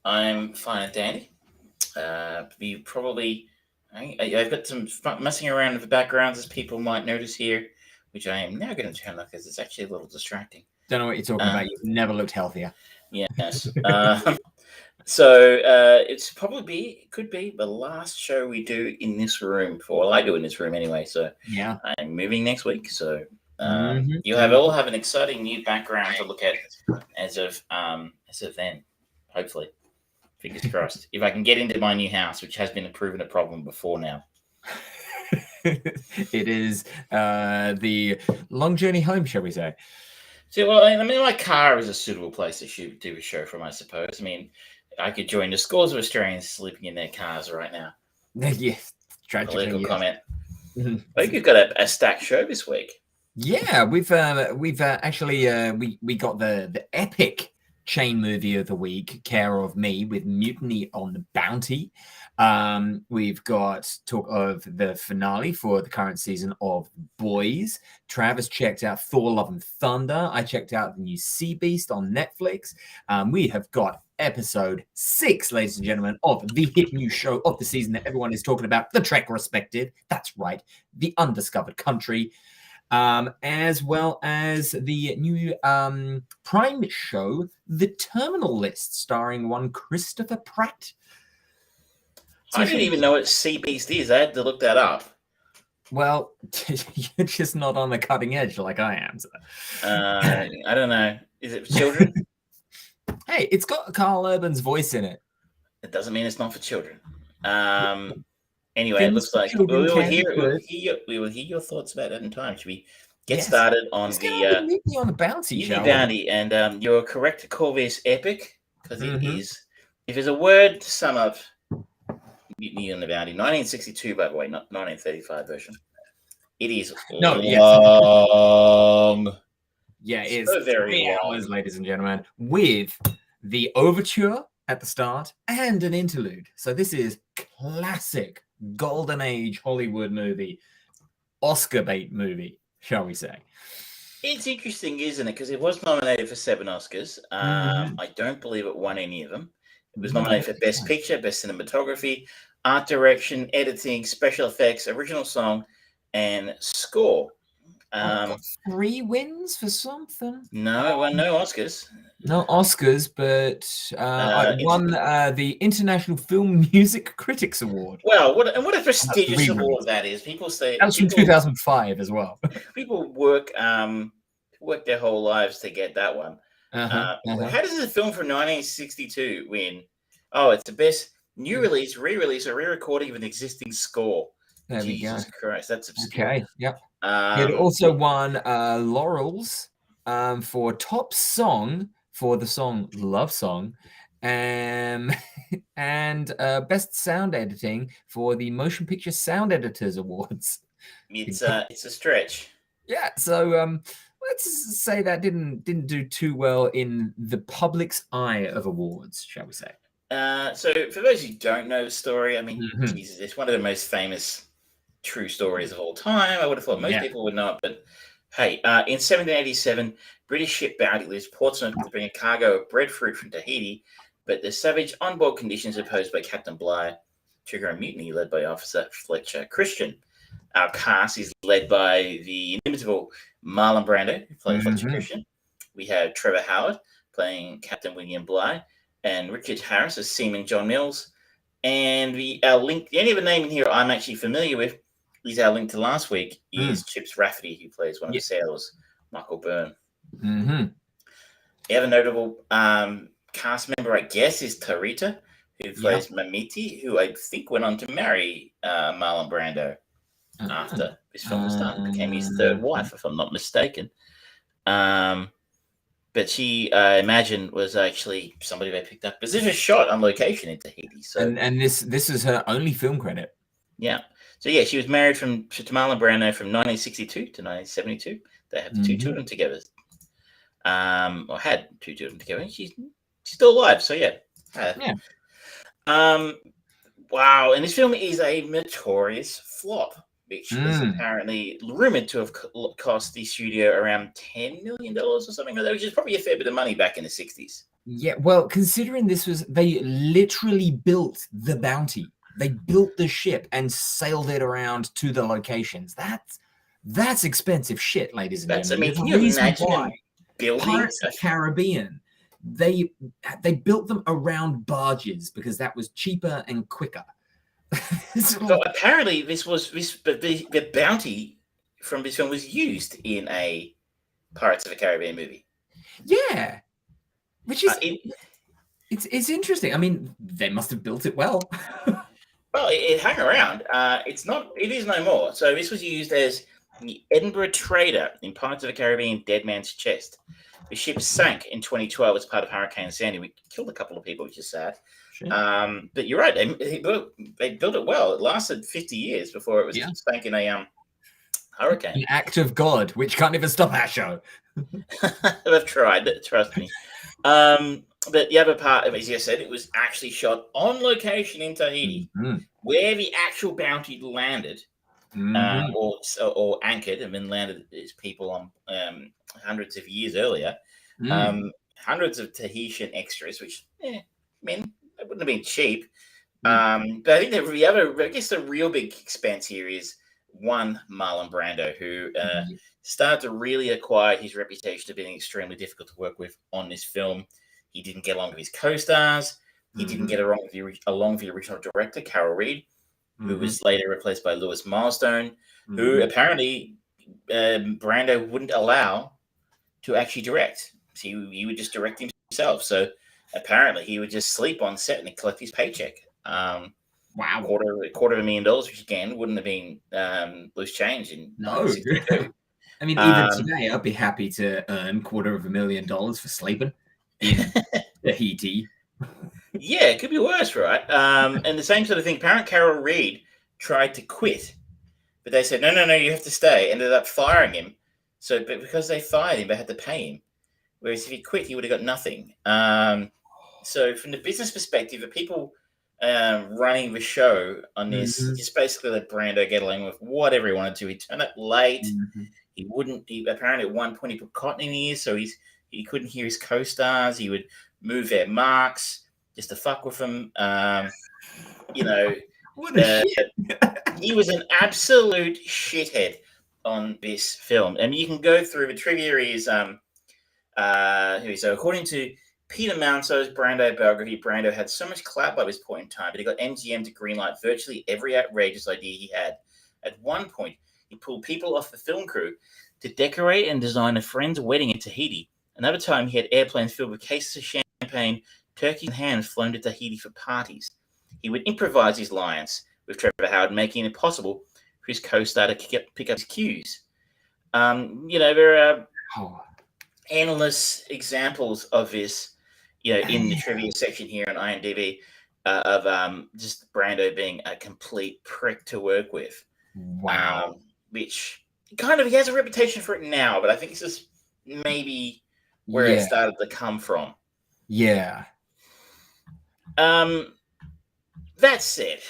I'm fine and dandy. I've got some messing around with the backgrounds as people might notice here, which I am now going to turn off because it's actually a little distracting. Don't know what you're talking about. You've never looked healthier. Yes. Could be the last show we do in this room I do in this room anyway. So Yeah. I'm moving next week. So you Mhm. all have an exciting new background to look at as of then, hopefully. Fingers crossed. If I can get into my new house, which has been a proven a problem before now. It is the long journey home, shall we say? So, well, I mean, my car is a suitable place to do a show from, I suppose. I mean, I could join the scores of Australians sleeping in their cars right now. Yes, tragically. Political Yes. comment. Mhm. I think you've got a stacked show this week. Yeah, we've actually we got the epic chain movie of the week, Care of Me, with Mutiny on the Bounty. We've got talk of the finale for the current season of Boys. Travis checked out Thor: Love and Thunder. I checked out the new Sea Beast on Netflix. We have got episode 6, ladies and gentlemen, of the hit new show of the season that everyone is talking about, the Trek Respective. That's right, the Undiscovered Country. As well as the new Prime show, The Terminal List, starring one Christopher Pratt. So I didn't even know what Sea Beast is. I had to look that up. Well, you're just not on the cutting edge like I am. So. I don't know. Is it for children? Hey, it's got Carl Urban's voice in it. It doesn't mean it's not for children. Anyway, Things it looks like we will hear your thoughts about it in time. Should we get started on Mutiny on the Bounty, Bounty? And you're correct to call this epic because it is. If there's a word to sum up Mutiny on the Bounty, 1962, by the way, not 1935 version. It is long. Yeah, it's so very 3 hours, ladies and gentlemen, with the overture at the start and an interlude. So this is classic golden age Hollywood movie, Oscar bait movie, shall we say. It's interesting, isn't it? Because it was nominated for 7 Oscars. I don't believe it won any of them. It was nominated for Best Picture, Best Cinematography, Art Direction, Editing, Special Effects, Original Song, and Score. Got 3 wins for something. No, it won no Oscars. No Oscars, but it won the International Film Music Critics Award. Well, what a prestigious award that is. People say that was from 2005 as well. People work their whole lives to get that one. How does a film from 1962 win? Oh, it's the best new release, re-release, or re-recording of an existing score. There Jesus Christ, that's obscure. Okay, yep. It also won laurels for top song for the song Love Song, and best sound editing for the Motion Picture Sound Editors Awards. It's a stretch. Yeah, so let's say that didn't do too well in the public's eye of awards, shall we say. So for those who don't know the story, I mean, Jesus, it's one of the most famous true stories of all time. I would have thought most people would know it, but hey, in 1787, British ship Bounty leaves Portsmouth to bring a cargo of breadfruit from Tahiti, but the savage onboard conditions imposed by Captain Bligh trigger a mutiny led by Officer Fletcher Christian. Our cast is led by the inimitable Marlon Brando, who plays Fletcher Christian. We have Trevor Howard playing Captain William Bligh, and Richard Harris as Seaman John Mills. And the only other name in here I'm actually familiar with is our link to last week is Chips Rafferty, who plays one of the sailors, Michael Byrne. The other notable cast member, I guess, is Tarita, who plays Mamiti, who I think went on to marry Marlon Brando after this film was done. Became his third wife, if I'm not mistaken. But she, I imagine, was actually somebody they picked up. Because this was shot on location in Tahiti. So, and this is her only film credit. Yeah. So, yeah, she was married to Marlon Brando from 1962 to 1972. They have 2 children together. Or had 2 children together. She's still alive. So, yeah. Wow. And this film is a notorious flop, which was apparently rumored to have cost the studio around $10 million or something like that, which is probably a fair bit of money back in the 60s. Yeah, well, considering they literally built the Bounty. They built the ship and sailed it around to the locations. That's expensive shit, ladies and I gentlemen. mean, There's can a you reason imagine why them building? Pirates of Caribbean, they built them around barges because that was cheaper and quicker. So apparently, the bounty from this film was used in a Pirates of the Caribbean movie. Yeah, which is it's interesting. I mean, they must have built it well. Well, it hung around. It is no more. So this was used as the Edinburgh Trader in Pirates of the Caribbean: Dead Man's Chest. The ship sank in 2012 as part of Hurricane Sandy. We killed a couple of people, which is sad. But you're right. They built it well. It lasted 50 years before it was sank in a hurricane. An act of God, which can't even stop our show. They've tried. Trust me. But the other part, as you said, it was actually shot on location in Tahiti, where the actual bounty landed, or anchored and then landed its people on hundreds of years earlier. Hundreds of Tahitian extras, which, I mean, it wouldn't have been cheap. But I think the real big expense here is one Marlon Brando, who started to really acquire his reputation of being extremely difficult to work with on this film. He didn't get along with his co-stars. He didn't get along with the original director, Carol Reed, who was later replaced by Lewis Milestone, who apparently Brando wouldn't allow to actually direct. So he would just direct himself. So apparently he would just sleep on set and collect his paycheck. Wow. $250,000, which again wouldn't have been loose change in no. I mean, even today, I'd be happy to earn $250,000 for sleeping in Tahiti. Yeah, it could be worse, right? And the same sort of thing. Apparently, Carol Reed tried to quit, but they said, no, you have to stay. Ended up firing him. But because they fired him, they had to pay him. Whereas if he quit, he would have got nothing. So from the business perspective, the people running the show on this just basically let Brando get along with whatever he wanted to. He turned up late. He wouldn't. Apparently, at one point, he put cotton in his ears, so he couldn't hear his co-stars. He would move their marks just to fuck with them. What a shit. He was an absolute shithead on this film. And you can go through the trivia is according to Peter Mounso's Brando biography, Brando had so much clout by this point in time, but he got MGM to greenlight virtually every outrageous idea he had. At one point, he pulled people off the film crew to decorate and design a friend's wedding in Tahiti. Another time, he had airplanes filled with cases of champagne, turkeys, and hams flown to Tahiti for parties. He would improvise his lines with Trevor Howard, making it possible for his co-star to pick up his cues. There are endless examples of this, in the trivia section here on IMDb, of just Brando being a complete prick to work with. Wow. Which kind of, he has a reputation for it now, but I think this is maybe where it started to come from. Yeah. That said,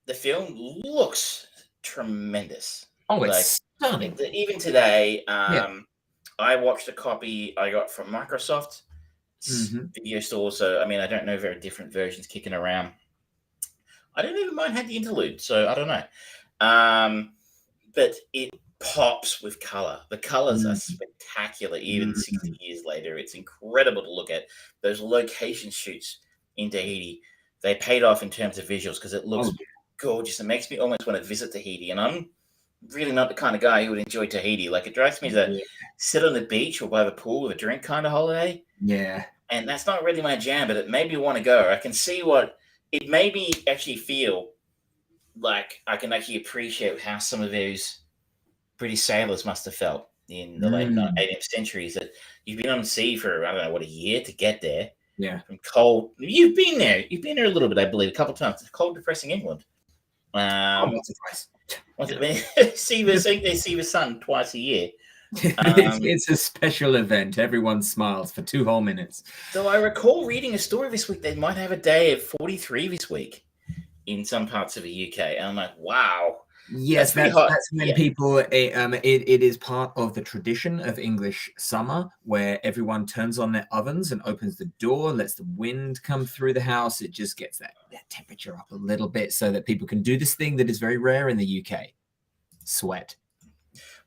the film looks tremendous. Oh, it's stunning. Even today, I watched a copy I got from Microsoft video store. So, I mean, I don't know if there are different versions kicking around. I don't even mind had the interlude, so I don't know. But it pops with color. The colors are spectacular, even 60 years later. It's incredible to look at. Those location shoots in Tahiti, they paid off in terms of visuals because it looks gorgeous. It makes me almost want to visit Tahiti. And I'm really not the kind of guy who would enjoy Tahiti. Like, it drives me to sit on the beach or by the pool with a drink kind of holiday. Yeah. And that's not really my jam, but it made me want to go. I can see what it made me actually feel like. I can actually appreciate how some of those British sailors must have felt in the late 18th centuries, that you've been on the sea for, I don't know, a year to get there. Yeah. From cold. You've been there a little bit, I believe, a couple of times. Cold, depressing England. Once or twice. They see the sun twice a year. It's a special event. Everyone smiles for 2 whole minutes. So I recall reading a story this week. They might have a day of 43 this week in some parts of the UK. And I'm like, wow. Yes, pretty hot. that's when people. It is part of the tradition of English summer, where everyone turns on their ovens and opens the door, lets the wind come through the house. It just gets that temperature up a little bit, so that people can do this thing that is very rare in the UK: sweat.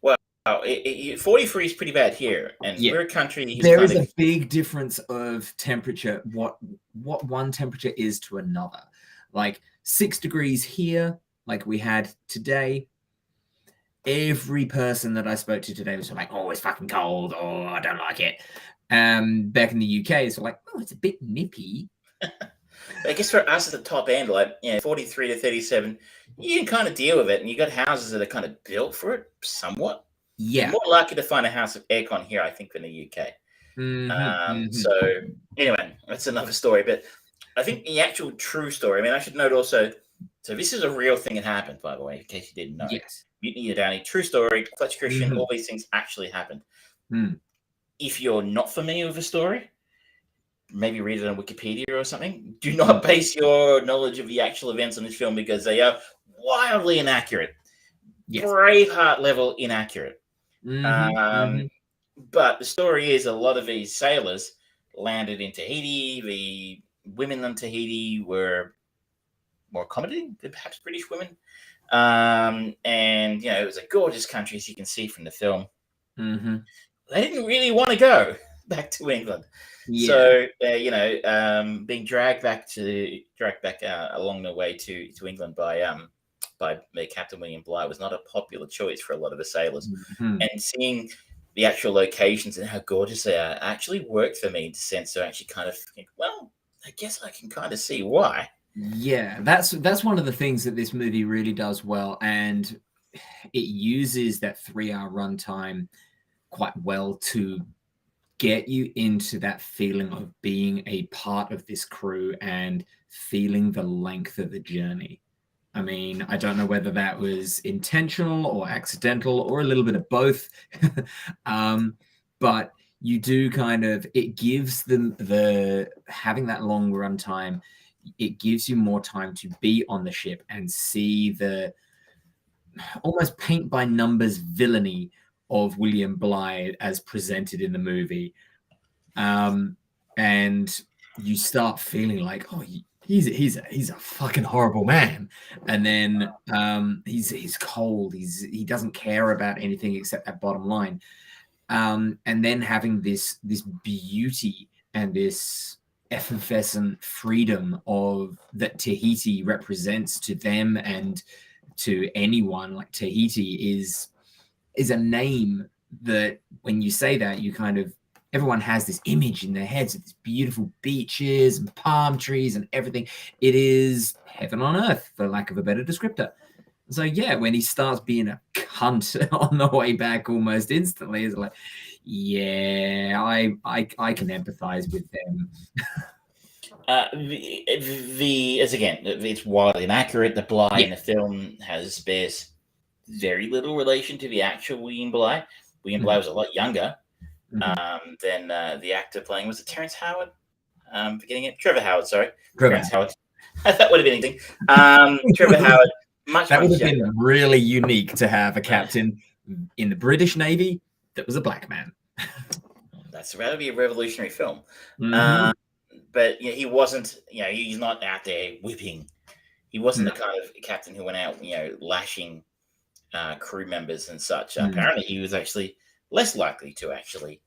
Well, 43 is pretty bad here, and we're a country. There is a big difference of temperature. What one temperature is to another. Like 6 degrees here, like we had today. Every person that I spoke to today was like, "Oh, it's fucking cold. Oh, I don't like it." Back in the UK, it's like, "Oh, it's a bit nippy." I guess for us at the top end, like 43 to 37, you can kind of deal with it, and you got houses that are kind of built for it somewhat. Yeah, you're more likely to find a house with aircon here, I think, than the UK. So anyway, that's another story. But I think the actual true story. I mean, I should note also. So this is a real thing that happened, by the way, in case you didn't know. Yes. Mutiny at Downey, true story. Fletcher Christian, all these things actually happened. If you're not familiar with the story, maybe read it on Wikipedia or something. Do not base your knowledge of the actual events on this film because they are wildly inaccurate. Yes. Braveheart level inaccurate. But the story is a lot of these sailors landed in Tahiti. The women on Tahiti were more accommodating than perhaps British women. And, it was a gorgeous country, as you can see from the film. They didn't really want to go back to England. So, being dragged back along the way to England by Captain William Bligh was not a popular choice for a lot of the sailors. And seeing the actual locations and how gorgeous they are actually worked for me in the sense to actually kind of think, well, I guess I can kind of see why. Yeah, that's one of the things that this movie really does well, and it uses that 3-hour runtime quite well to get you into that feeling of being a part of this crew and feeling the length of the journey. I mean, I don't know whether that was intentional or accidental or a little bit of both, but you do kind of, it gives them having that long runtime, it gives you more time to be on the ship and see the almost paint by numbers villainy of William Bligh as presented in the movie. And you start feeling like, oh, he's a fucking horrible man. And then he's cold. He doesn't care about anything except that bottom line. And then having this beauty and this effervescent freedom of that Tahiti represents to them and to anyone. Like Tahiti is a name that when you say that, you kind of, everyone has this image in their heads of these beautiful beaches and palm trees and everything. It is heaven on earth, for lack of a better descriptor. So yeah, when he starts being a cunt on the way back almost instantly, it's like, yeah, I can empathize with them. It's wildly inaccurate. The Bligh in the film bears very little relation to the actual William Bligh. William Bligh was a lot younger than the actor playing. Was it Terrence Howard? Forgetting it. Trevor Howard, sorry. Terrence Howard. That would have been anything. Trevor Howard, that would have been really unique to have a captain in the British Navy that was a black man. That would be a revolutionary film. But he wasn't, he's not out there whipping. He wasn't the kind of captain who went out, lashing crew members and such. Apparently, he was actually less likely to actually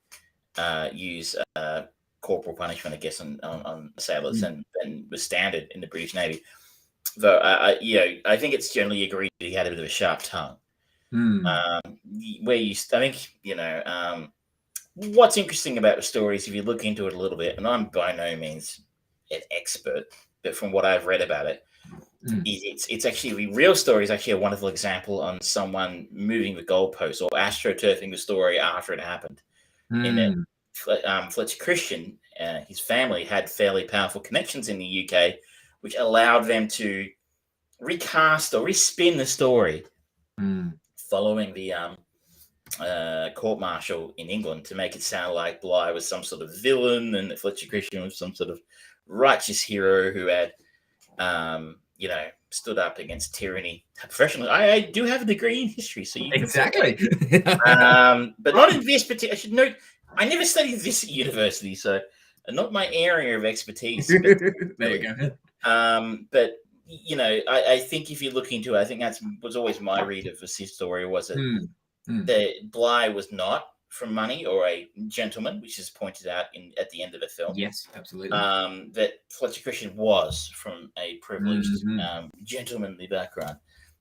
use corporal punishment, I guess, on sailors than was standard in the British Navy. Though, I think it's generally agreed that he had a bit of a sharp tongue. What's interesting about the stories, if you look into it a little bit, and I'm by no means an expert, but from what I've read about it, it's actually, the real story is actually a wonderful example on someone moving the goalposts or astroturfing the story after it happened. In Fletcher Christian, his family had fairly powerful connections in the UK, which allowed them to recast or respin the story following the court martial in England to make it sound like Bligh was some sort of villain and that Fletcher Christian was some sort of righteous hero who had, stood up against tyranny professionally. I do have a degree in history, so you exactly. But not in this particular. I should note, I never studied this at university, so not my area of expertise. But, there you go. But I think if you look into it, I think was always my read of this story was that that Bligh was not from money or a gentleman, which is pointed out at the end of the film. Yes, absolutely. That Fletcher Christian was from a privileged gentlemanly background,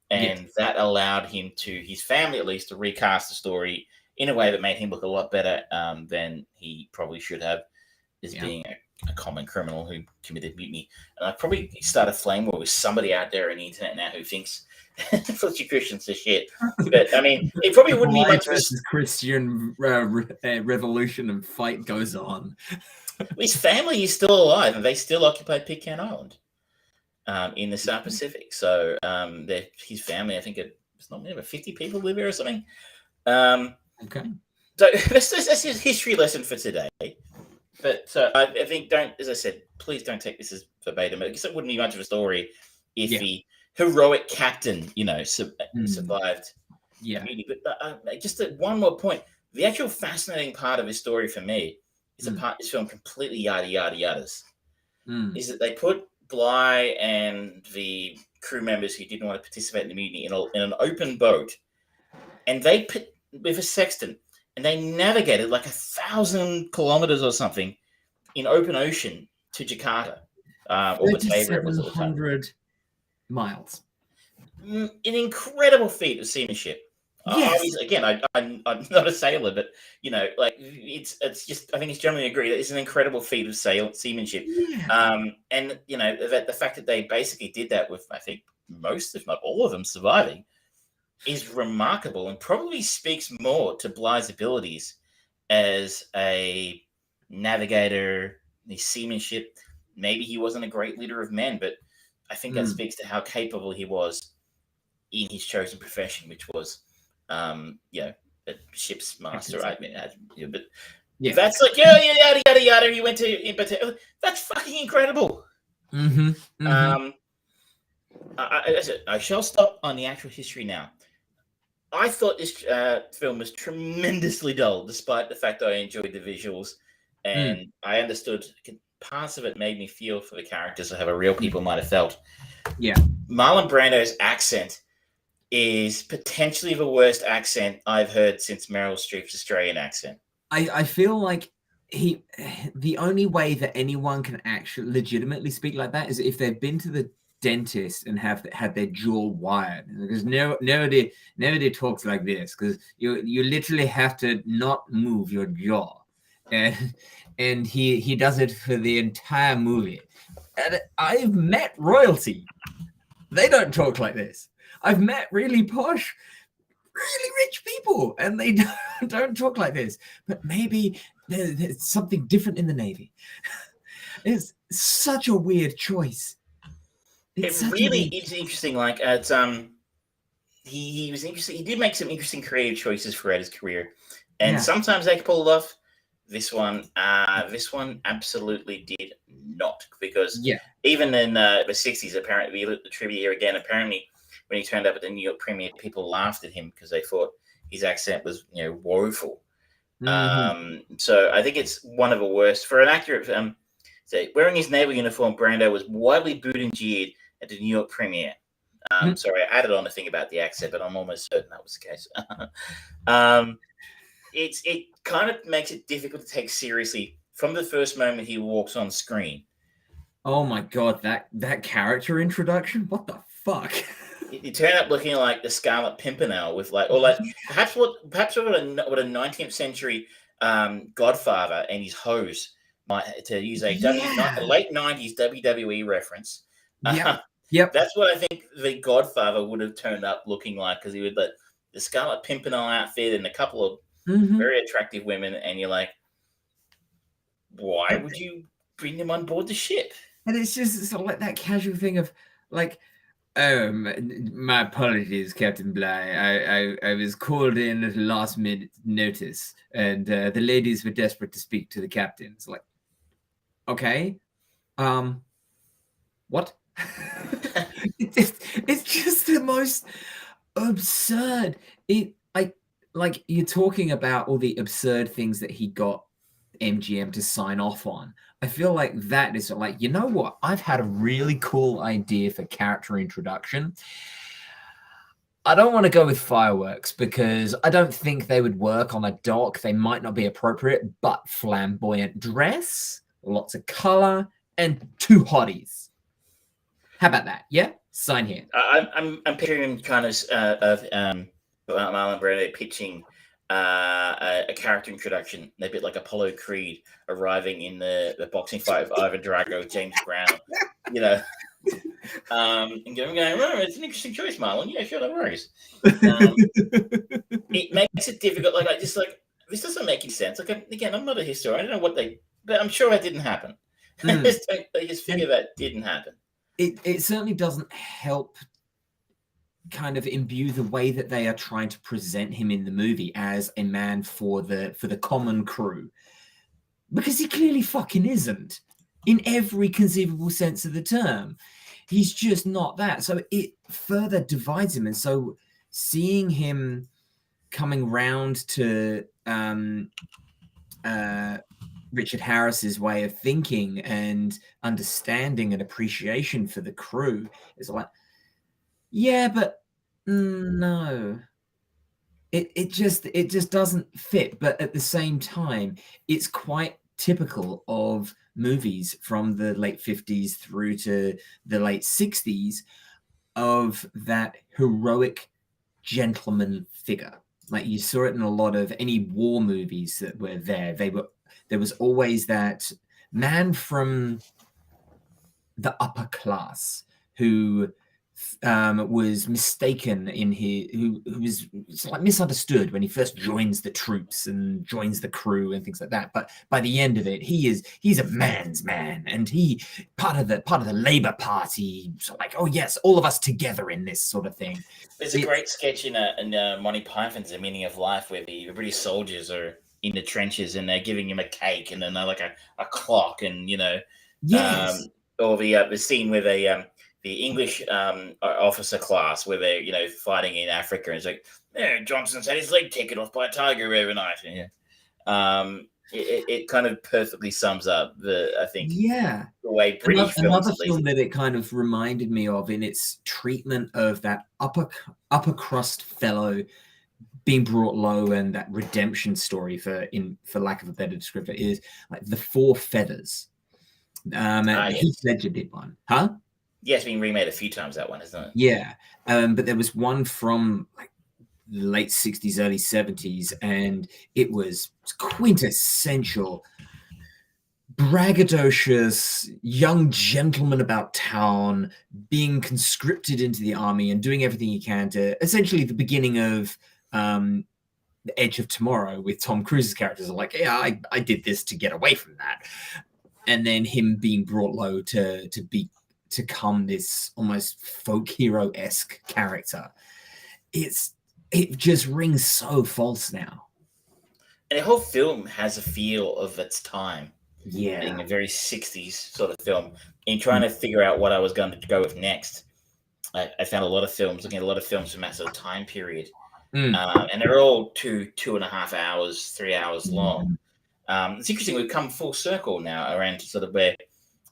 and that allowed his family at least, to recast the story in a way that made him look a lot better than he probably should have, as being a common criminal who committed mutiny. And I probably start a flame war with somebody out there on the internet now who thinks Fletcher Christian's a shit. But I mean, it probably wouldn't be much versus Christian revolution and fight goes on. His family is still alive, and they still occupy Pitcairn Island in the South Pacific. So his family, I think it's not maybe 50 people live here or something. Okay. So that's his history lesson for today. But I think as I said, please don't take this as verbatim. I guess it wouldn't be much of a story if the heroic captain, survived. Yeah. But just one more point. The actual fascinating part of his story for me is the part this film completely yada yada yadas. Is that they put Bligh and the crew members who didn't want to participate in the mutiny in an open boat, and they put with a sextant, and they navigated like 1,000 kilometers or something in open ocean to Jakarta, or Batavia. It was 3,700 miles. An incredible feat of seamanship. Yes. I'm not a sailor, but it's just, I think it's generally agreed that it's an incredible feat of seamanship. Yeah. And the fact that they basically did that with, I think, most, if not all of them, surviving, is remarkable and probably speaks more to Bligh's abilities as a navigator, his seamanship. Maybe he wasn't a great leader of men, but I think that speaks to how capable he was in his chosen profession, which was, a ship's master. I mean, but that's like, yada yada yada. He went to, but that's fucking incredible. I shall stop on the actual history now. I thought this film was tremendously dull, despite the fact that I enjoyed the visuals, and I understood parts of it made me feel for the characters of how real people might have felt. Yeah, Marlon Brando's accent is potentially the worst accent I've heard since Meryl Streep's Australian accent. I feel like the only way that anyone can actually legitimately speak like that is if they've been to the dentist and have had their jaw wired, because nobody talks like this, because you literally have to not move your jaw, and he does it for the entire movie. And I've met royalty; they don't talk like this. I've met really posh, really rich people, and they don't talk like this. But maybe there's something different in the Navy. It's such a weird choice. It's interesting. Like he was interesting. He did make some interesting creative choices throughout his career, and sometimes they could pull it off. This one absolutely did not, because even in the 60s, apparently, we looked at the trivia here again. Apparently, when he turned up at the New York premiere, people laughed at him because they thought his accent was, woeful. So I think it's one of the worst for an actor. Wearing his naval uniform, Brando was widely booed and jeered at the New York premiere. Sorry, I added on a thing about the accent, but I'm almost certain that was the case. It kind of makes it difficult to take seriously from the first moment he walks on screen. Oh my god, that character introduction! What the fuck? He turned up looking like the Scarlet Pimpernel with perhaps what a 19th century Godfather and his hose, to use a late 90s WWE reference. Yep. That's what I think the Godfather would have turned up looking like, because he would the Scarlet Pimpernel outfit and a couple of very attractive women, and you're like, why would you bring them on board the ship? And it's just sort of like that casual thing of like, my apologies, Captain Bligh. I was called in at last minute notice, and the ladies were desperate to speak to the captain. It's like, okay, what? It's just the most absurd. Like you're talking about all the absurd things that he got MGM to sign off on. I feel like that is like, you know what? I've had a really cool idea for character introduction. I don't want to go with fireworks because I don't think they would work on a dock. They might not be appropriate, but flamboyant dress, lots of color, and two hotties. How about that? Yeah, sign here. I'm picturing kind of Marlon Brando pitching a character introduction, a bit like Apollo Creed arriving in the boxing fight with Ivan Drago, James Brown, you know. And going, oh, it's an interesting choice, Marlon. Yeah, sure, no worries. It makes it difficult. Like, this doesn't make any sense. Like, again, I'm not a historian. I don't know but I'm sure that didn't happen. I just figure that didn't happen. It certainly doesn't help kind of imbue the way that they are trying to present him in the movie as a man for the common crew, because he clearly fucking isn't in every conceivable sense of the term. He's just not that. So it further divides him. And so seeing him coming round to Richard Harris's way of thinking and understanding and appreciation for the crew is like, yeah, but no. It just doesn't fit. But at the same time, it's quite typical of movies from the late 50s through to the late 60s of that heroic gentleman figure. Like you saw it in a lot of any war movies that were there. There was always that man from the upper class who was mistaken in who was like misunderstood when he first joins the troops and joins the crew and things like that. But by the end of it, he's a man's man, and he part of the Labour Party. So like, oh yes, all of us together in this sort of thing. There's a great sketch in Monty Python's The Meaning of Life where the British soldiers are in the trenches and they're giving him a cake and then like a clock, and yes. Or the scene where they the English officer class where they're fighting in Africa, and it's like, Johnson's had his leg taken off by a tiger overnight. It kind of perfectly sums up the way British films. Another film that it kind of reminded me of in its treatment of that upper crust fellow being brought low and that redemption story, for lack of a better descriptor, is like The Four Feathers. Heath Ledger did one, huh? Yeah, it's been remade a few times, that one, isn't it? Yeah. But there was one from like the late 60s, early 70s, and it was quintessential braggadocious young gentleman about town being conscripted into the army and doing everything he can to essentially the beginning of The Edge of Tomorrow with Tom Cruise's characters are like, yeah, I did this to get away from that. And then him being brought low to become this almost folk hero-esque character. It just rings so false now. And the whole film has a feel of its time. Yeah. Being a very 60s sort of film. In trying to figure out what I was going to go with next, I found a lot of films, looking at a lot of films from that sort of time period. And they're all 2.5 hours, 3 hours long. It's interesting, we've come full circle now around sort of where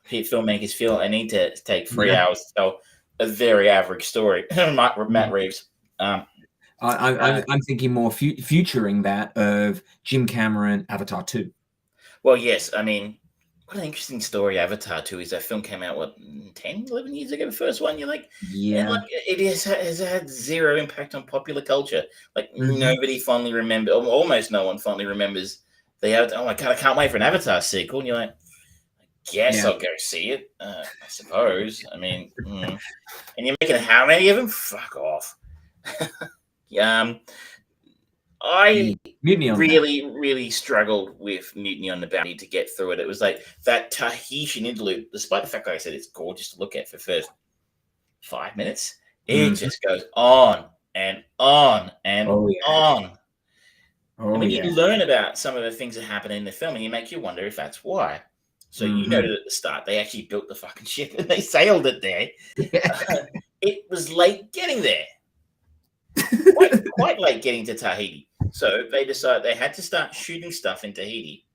filmmakers feel I need to take 3 hours to tell a very average story. Matt Reeves. I'm thinking more futuring that of Jim Cameron, Avatar 2. Well, yes. I mean, what an interesting story Avatar 2 is. That film came out, 10, 11 years ago, the first one? You're like, yeah. Like, it has had zero impact on popular culture. Like, nobody fondly remembers, almost no one fondly remembers oh my God, I can't wait for an Avatar sequel. And you're like, I guess I'll go see it, I suppose. I mean, and you're making how many of them? Fuck off. I really struggled with Mutiny on the Bounty to get through it. It was like that Tahitian interlude, despite the fact that I said it's gorgeous to look at for the first 5 minutes, it just goes on and on and on. And then you learn about some of the things that happen in the film, and you make you wonder if that's why. So you noted at the start, they actually built the fucking ship and they sailed it there. it was late getting there. Quite late getting to Tahiti. So they decided they had to start shooting stuff in Tahiti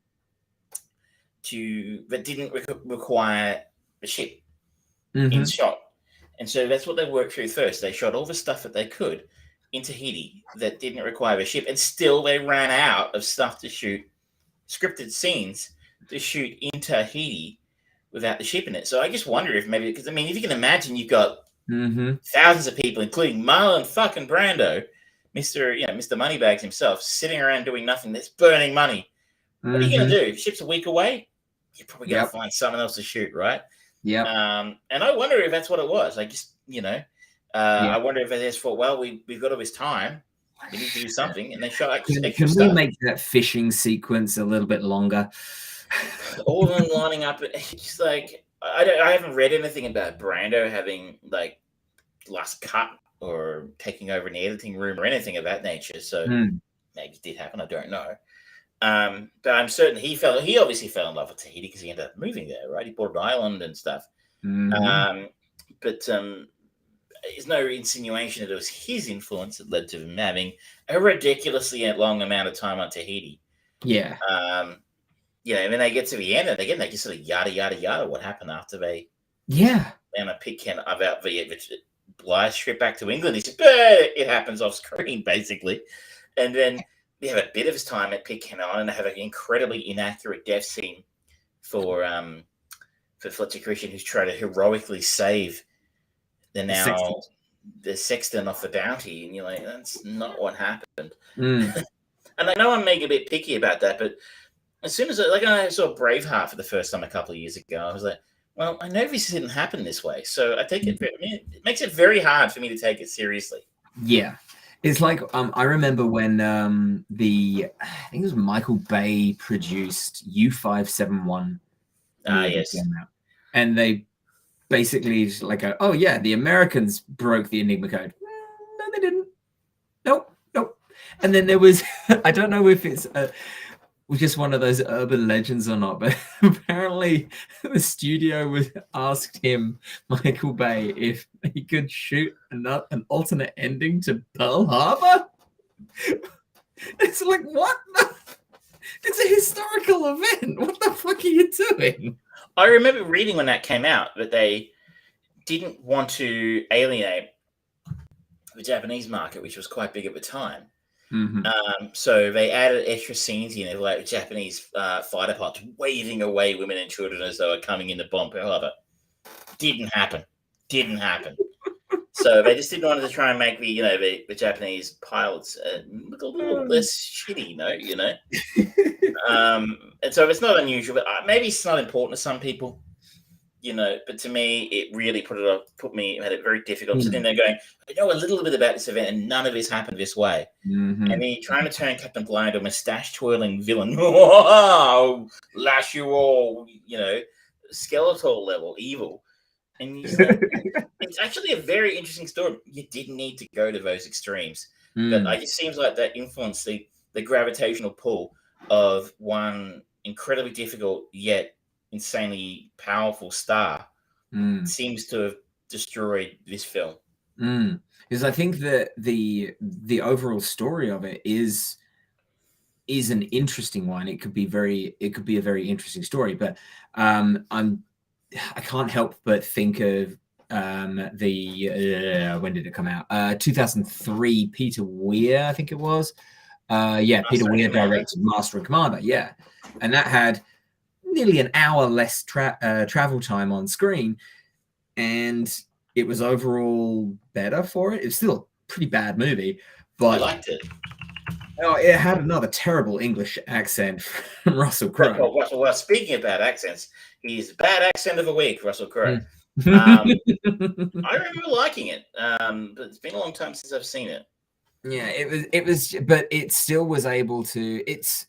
that didn't require the ship in shot. And so that's what they worked through first. They shot all the stuff that they could in Tahiti that didn't require a ship, and still they ran out of stuff to shoot, scripted scenes to shoot in Tahiti without the ship in it. So I just wonder if maybe, because I mean, if you can imagine, you've got thousands of people, including Marlon fucking Brando, Mr. Moneybags himself, sitting around doing nothing. That's burning money. What are you going to do? Ship's a week away. You're probably going to find someone else to shoot, right? Yeah. And I wonder if that's what it was. I just, I wonder if they just thought, well, we've got all this time. We need to do something. And they shot extra Can we stuff. make that fishing sequence a little bit longer? All of them lining up. It's like, I haven't read anything about Brando having like last cut or taking over an editing room or anything of that nature. So maybe it did happen. I don't know. But I'm certain he obviously fell in love with Tahiti because he ended up moving there, right? He bought an island and stuff. But there's no insinuation that it was his influence that led to him having a ridiculously long amount of time on Tahiti. Yeah. And then they get to the end, and again, they just sort of yada, yada, yada. What happened after they and a pick can about the Blythe trip back to England? He said, it happens off screen, basically. And then we have a bit of his time at Pitcairn Island and have an incredibly inaccurate death scene for Fletcher Christian, who's trying to heroically save the sexton off the Bounty. And you're like, that's not what happened. And I know I'm making a bit picky about that, but as soon as I saw Braveheart for the first time a couple of years ago, I was like, well, I know this didn't happen this way. So I take it makes it very hard for me to take it seriously. Yeah. It's like I remember when I think it was Michael Bay produced U-571. Yes. And they basically just like, oh yeah, the Americans broke the Enigma code. No, they didn't. Nope. And then there was, I don't know if it's just one of those urban legends or not, but apparently the studio asked him, Michael Bay, if he could shoot an alternate ending to Pearl Harbor. It's like, what? It's a historical event. What the fuck are you doing? I remember reading when that came out that they didn't want to alienate the Japanese market, which was quite big at the time. So they added extra scenes in it, like Japanese fighter pilots waving away women and children as they were coming in to bomb Pearl Harbor. Didn't happen. So they just didn't want to try and make the Japanese pilots look a little less shitty, and so it's not unusual, but maybe it's not important to some people. But to me, it really made it very difficult. Sitting there going, I know a little bit about this event, and none of this happened this way. And then you're trying to turn Captain Bligh into a mustache-twirling villain. Whoa, lash you all, skeletal level evil. And it's actually a very interesting story. You didn't need to go to those extremes, but it seems like that influenced the gravitational pull of one incredibly difficult yet insanely powerful star seems to have destroyed this film. Because I think that the overall story of it is an interesting one. It could be a very interesting story, but I can't help but think of when did it come out? 2003, Peter Weir, I think it was. Peter Weir directed Master and Commander. Yeah, and that had nearly an hour less travel time on screen, and it was overall better for it. It's still a pretty bad movie, but I liked it. Oh, it had another terrible English accent from Russell Crowe. Well, speaking of bad accents, he's bad accent of the week, Russell Crowe. I remember liking it, but it's been a long time since I've seen it. Yeah, it was, but it still was able to. It's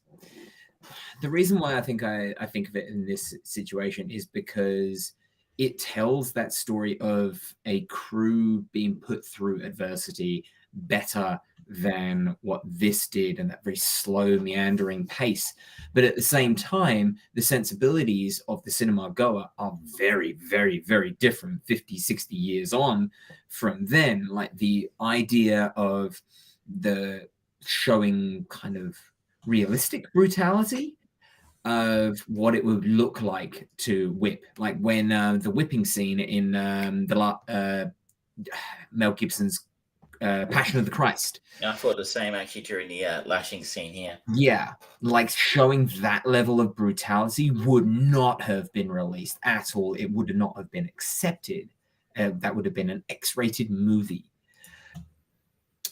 the reason why I think of it in this situation is because it tells that story of a crew being put through adversity better than what this did, and that very slow, meandering pace. But at the same time, the sensibilities of the cinema goer are very, very, very different 50, 60 years on from then. Like the idea of the showing kind of realistic brutality of what it would look like to whip, like when the whipping scene in Mel Gibson's Passion of the Christ. I thought the same actually during the lashing scene here. Yeah, like showing that level of brutality would not have been released at all. It would not have been accepted. That would have been an X-rated movie.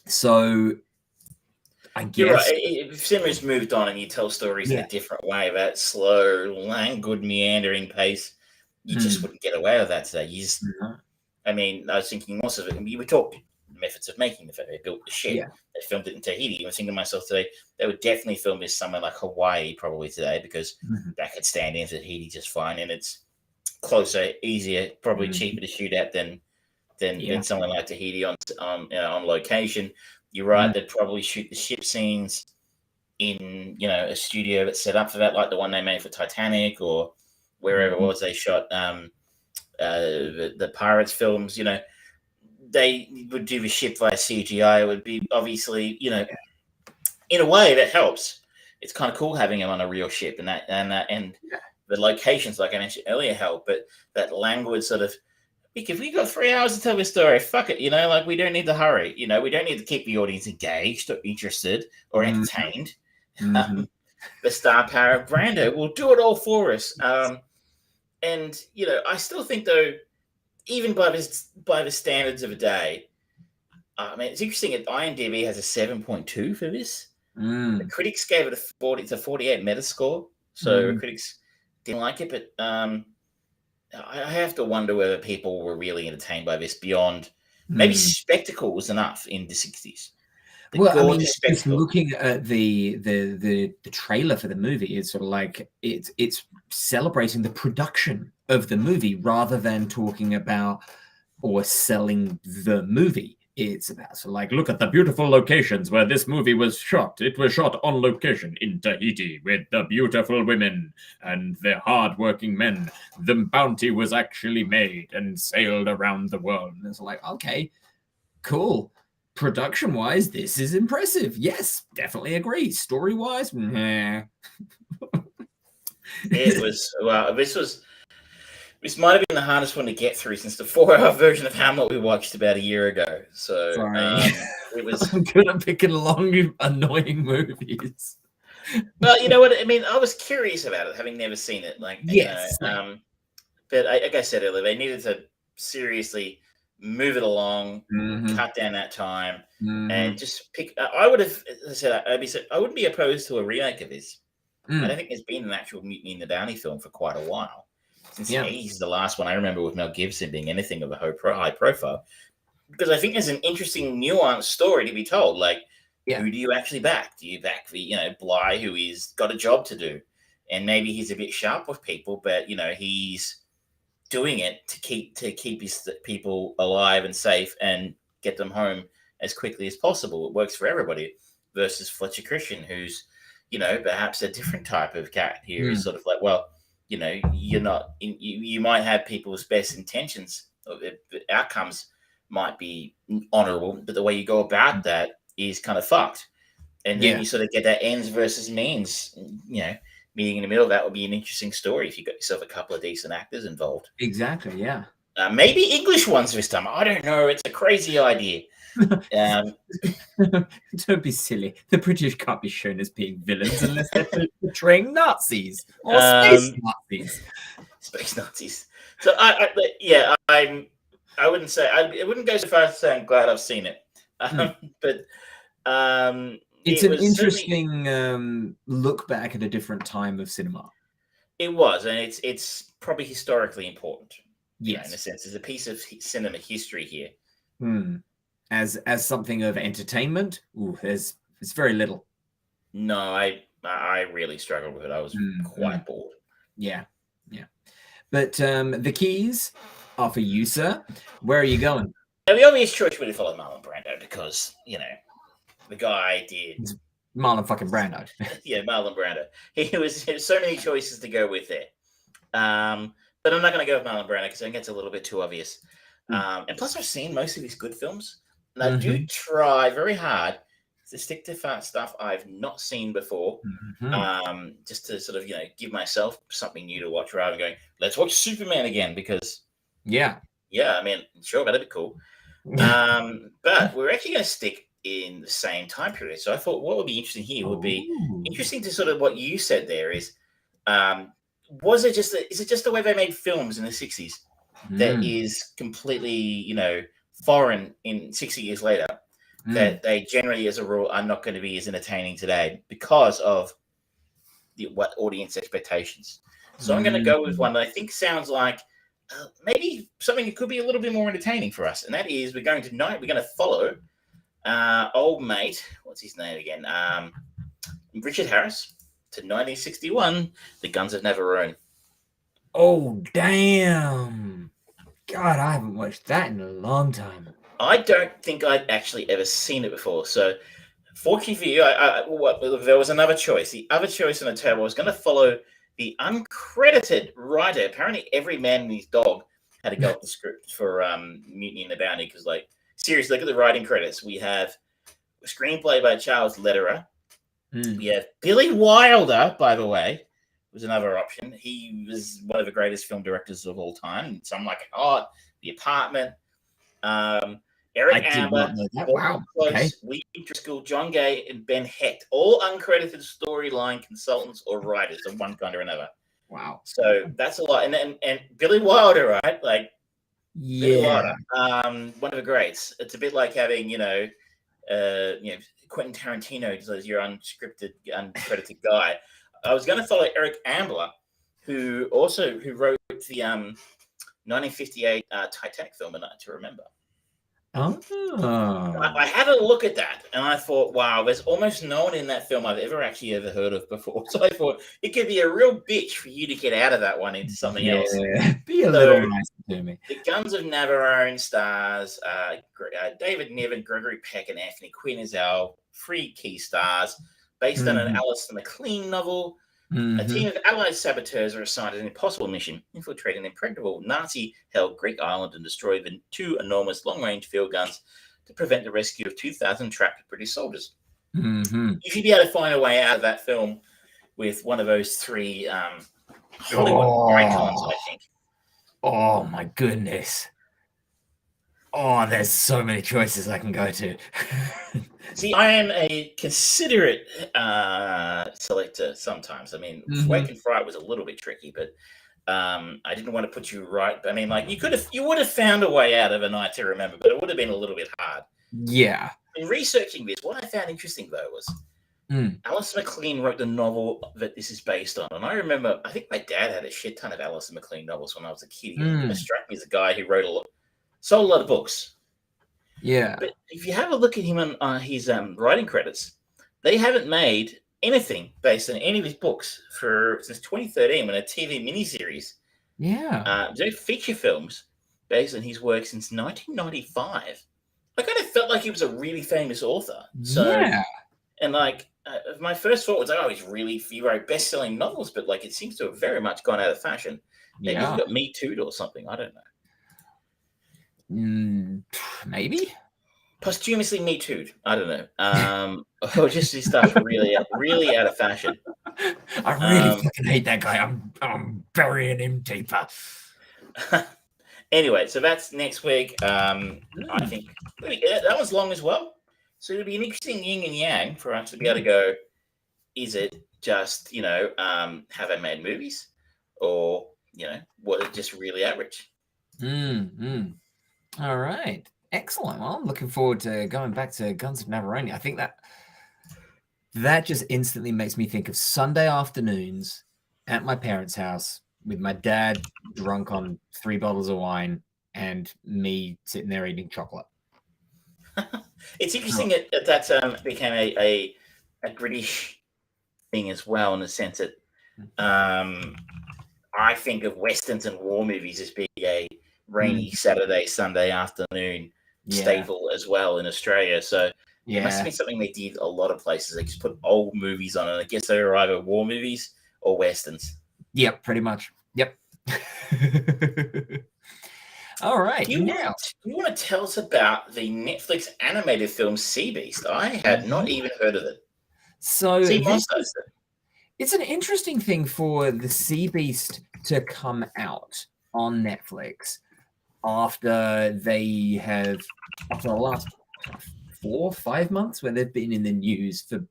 So I guess you're right. If cinema's moved on and you tell stories in a different way, that slow, languid, meandering pace, you just wouldn't get away with that today. You just, I mean, I was thinking most of it. We talked methods of making the film. They built the ship. They filmed it in Tahiti. I was thinking to myself today, they would definitely film this somewhere like Hawaii probably today, because that could stand in Tahiti just fine, and it's closer, easier, probably cheaper to shoot at than somewhere like Tahiti on location. You're right. They'd probably shoot the ship scenes in a studio that's set up for that, like the one they made for Titanic or wherever it was they shot the Pirates films. They would do the ship via CGI. It would be obviously, in a way that helps. It's kind of cool having them on a real ship, and the locations, like I mentioned earlier, help. But that language sort of, if we got 3 hours to tell this story, fuck it, like we don't need to hurry. We don't need to keep the audience engaged or interested or entertained. The star power of Brando will do it all for us. And I still think though, even by the standards of a day, I mean, it's interesting that IMDb has a 7.2 for this. The critics gave it a 48 Metascore, so critics didn't like it. But I have to wonder whether people were really entertained by this beyond maybe spectacle was enough in the 60s. Well, I mean, just looking at the trailer for the movie, it's sort of like it's celebrating the production of the movie rather than talking about or selling the movie. It's about sort of like, look at the beautiful locations where this movie was shot. It was shot on location in Tahiti with the beautiful women and the hard-working men. The bounty was actually made and sailed around the world. And it's like, okay, cool. Production-wise, this is impressive. Yes, definitely agree. Story-wise, nah. It was, well, this might have been the hardest one to get through since the 4-hour version of Hamlet we watched about a year ago. So it was. I'm good at picking long, annoying movies. Well, you know what I mean. I was curious about it, having never seen it. Like, yes, but like I said earlier, they needed to seriously move it along, cut down that time, and just pick. I would have said I wouldn't be opposed to a remake of this. I don't think there's been an actual Mutiny in the Bounty film for quite a while. Since the 80s, the last one I remember with Mel Gibson being anything of a high profile, because I think there's an interesting, nuanced story to be told. Like, who do you actually back? Do you back the Bly, who is got a job to do, and maybe he's a bit sharp with people, but he's doing it to keep his people alive and safe and get them home as quickly as possible. It works for everybody. Versus Fletcher Christian, who's perhaps a different type of cat here. Is sort of like, well, you're not. You might have people's best intentions. The outcomes might be honorable, but the way you go about that is kind of fucked. And then you sort of get that ends versus means. Meeting in the middle. That would be an interesting story if you got yourself a couple of decent actors involved. Exactly. Yeah. Maybe English ones this time. I don't know. It's a crazy idea. Don't be silly. The British can't be shown as being villains unless they're portraying Nazis or space Nazis. Space Nazis. So I wouldn't say I wouldn't go so far as to say I'm glad I've seen it, but it's an interesting look back at a different time of cinema. It was, and it's probably historically important. Yes, in a sense, there's a piece of cinema history here. As something of entertainment, there's very little. No, I really struggled with it. I was quite bored. Yeah. But the keys are for you, sir. Where are you going? Now, the obvious choice would have followed Marlon Brando because the guy did. It's Marlon fucking Brando. Yeah, Marlon Brando. He was so many choices to go with there. But I'm not going to go with Marlon Brando because I think it's a little bit too obvious. And plus, I've seen most of his good films, and I do try very hard to stick to stuff I've not seen before, just to sort of give myself something new to watch rather than going, let's watch Superman again because I mean, sure, that'd be cool. But we're actually going to stick in the same time period. So I thought what would be interesting here would be interesting to sort of what you said there is, is it just the way they made films in the 60s that is completely, foreign in 60 years later, that they generally, as a rule, are not going to be as entertaining today because of what audience expectations. So I'm going to go with one that I think sounds like maybe something that could be a little bit more entertaining for us, and that is we're going to follow old mate, what's his name again? Richard Harris to 1961, The Guns of Navarone. Oh, damn. God, I haven't watched that in a long time. I don't think I'd actually ever seen it before. So, fortunately for you, there was another choice. The other choice on the table was going to follow the uncredited writer. Apparently, every man and his dog had to go up the script for Mutiny and the Bounty because, seriously, look at the writing credits. We have a screenplay by Charles Lederer. We have Billy Wilder, by the way, was another option. He was one of the greatest film directors of all time. Some Like It Hot, The Apartment. Eric Ambler, wow. Close, Lee Driscoll, John Gay, and Ben Hecht, all uncredited storyline consultants or writers of one kind or another. Wow. So that's a lot. And Billy Wilder, right? Billy Wilder, one of the greats. It's a bit like having, Quentin Tarantino as your unscripted, uncredited guy. I was going to follow Eric Ambler, who wrote the 1958 Titanic film, A Night to Remember. I had a look at that, and I thought, wow, there's almost no one in that film I've ever heard of before. So I thought it could be a real bitch for you to get out of that one into something else. Be a little nicer to me. The Guns of Navarone stars David Niven, Gregory Peck, and Anthony Quinn as our three key stars, based on an Alistair MacLean novel. A team of Allied saboteurs are assigned an impossible mission: infiltrate an impregnable Nazi-held Greek island and destroy the two enormous long-range field guns to prevent the rescue of 2,000 trapped British soldiers. You should be able to find a way out of that film with one of those three Hollywood icons, I think. Oh, my goodness. Oh, there's so many choices I can go to. See, I am a considerate selector sometimes. I mean, Wake and Fright was a little bit tricky, but I didn't want to put you right. I mean, you would have found a way out of A Night to Remember, but it would have been a little bit hard. Yeah. In researching this, what I found interesting, though, was Alistair MacLean wrote the novel that this is based on. And I remember, I think my dad had a shit ton of Alistair MacLean novels when I was a kid. He struck me as a guy who sold a lot of books. Yeah. But if you have a look at him on his writing credits, they haven't made anything based on any of his books since 2013 when a TV miniseries. Yeah. No feature films based on his work since 1995. I kind of felt like he was a really famous author. So, yeah. And my first thought was, he wrote best-selling novels, but it seems to have very much gone out of fashion. Maybe he got Me Too'd or something. I don't know. Maybe posthumously Me Too'd. I don't know. Or just his stuff really out of fashion. I really fucking hate that guy. I'm burying him deeper. Anyway, so that's next week. I think that was long as well. So it'll be an interesting yin and yang for us to be able to go, is it just, have they made movies? Or, was it just really average? All right. Excellent. Well, I'm looking forward to going back to Guns of Navarone. I think that just instantly makes me think of Sunday afternoons at my parents' house with my dad drunk on 3 bottles of wine and me sitting there eating chocolate. It's interesting that became a British thing as well, in the sense that I think of Westerns and war movies as being a rainy Saturday, Sunday afternoon staple as well in Australia. So It must have been something they did a lot of places. They just put old movies on, and I guess they were either war movies or westerns. Yep, pretty much. Yep. All right. Do you want to tell us about the Netflix animated film Sea Beast? I had not even heard of it. So Sea Monsters. It's an interesting thing for the Sea Beast to come out on Netflix after the last 4 or 5 months where they've been in the news for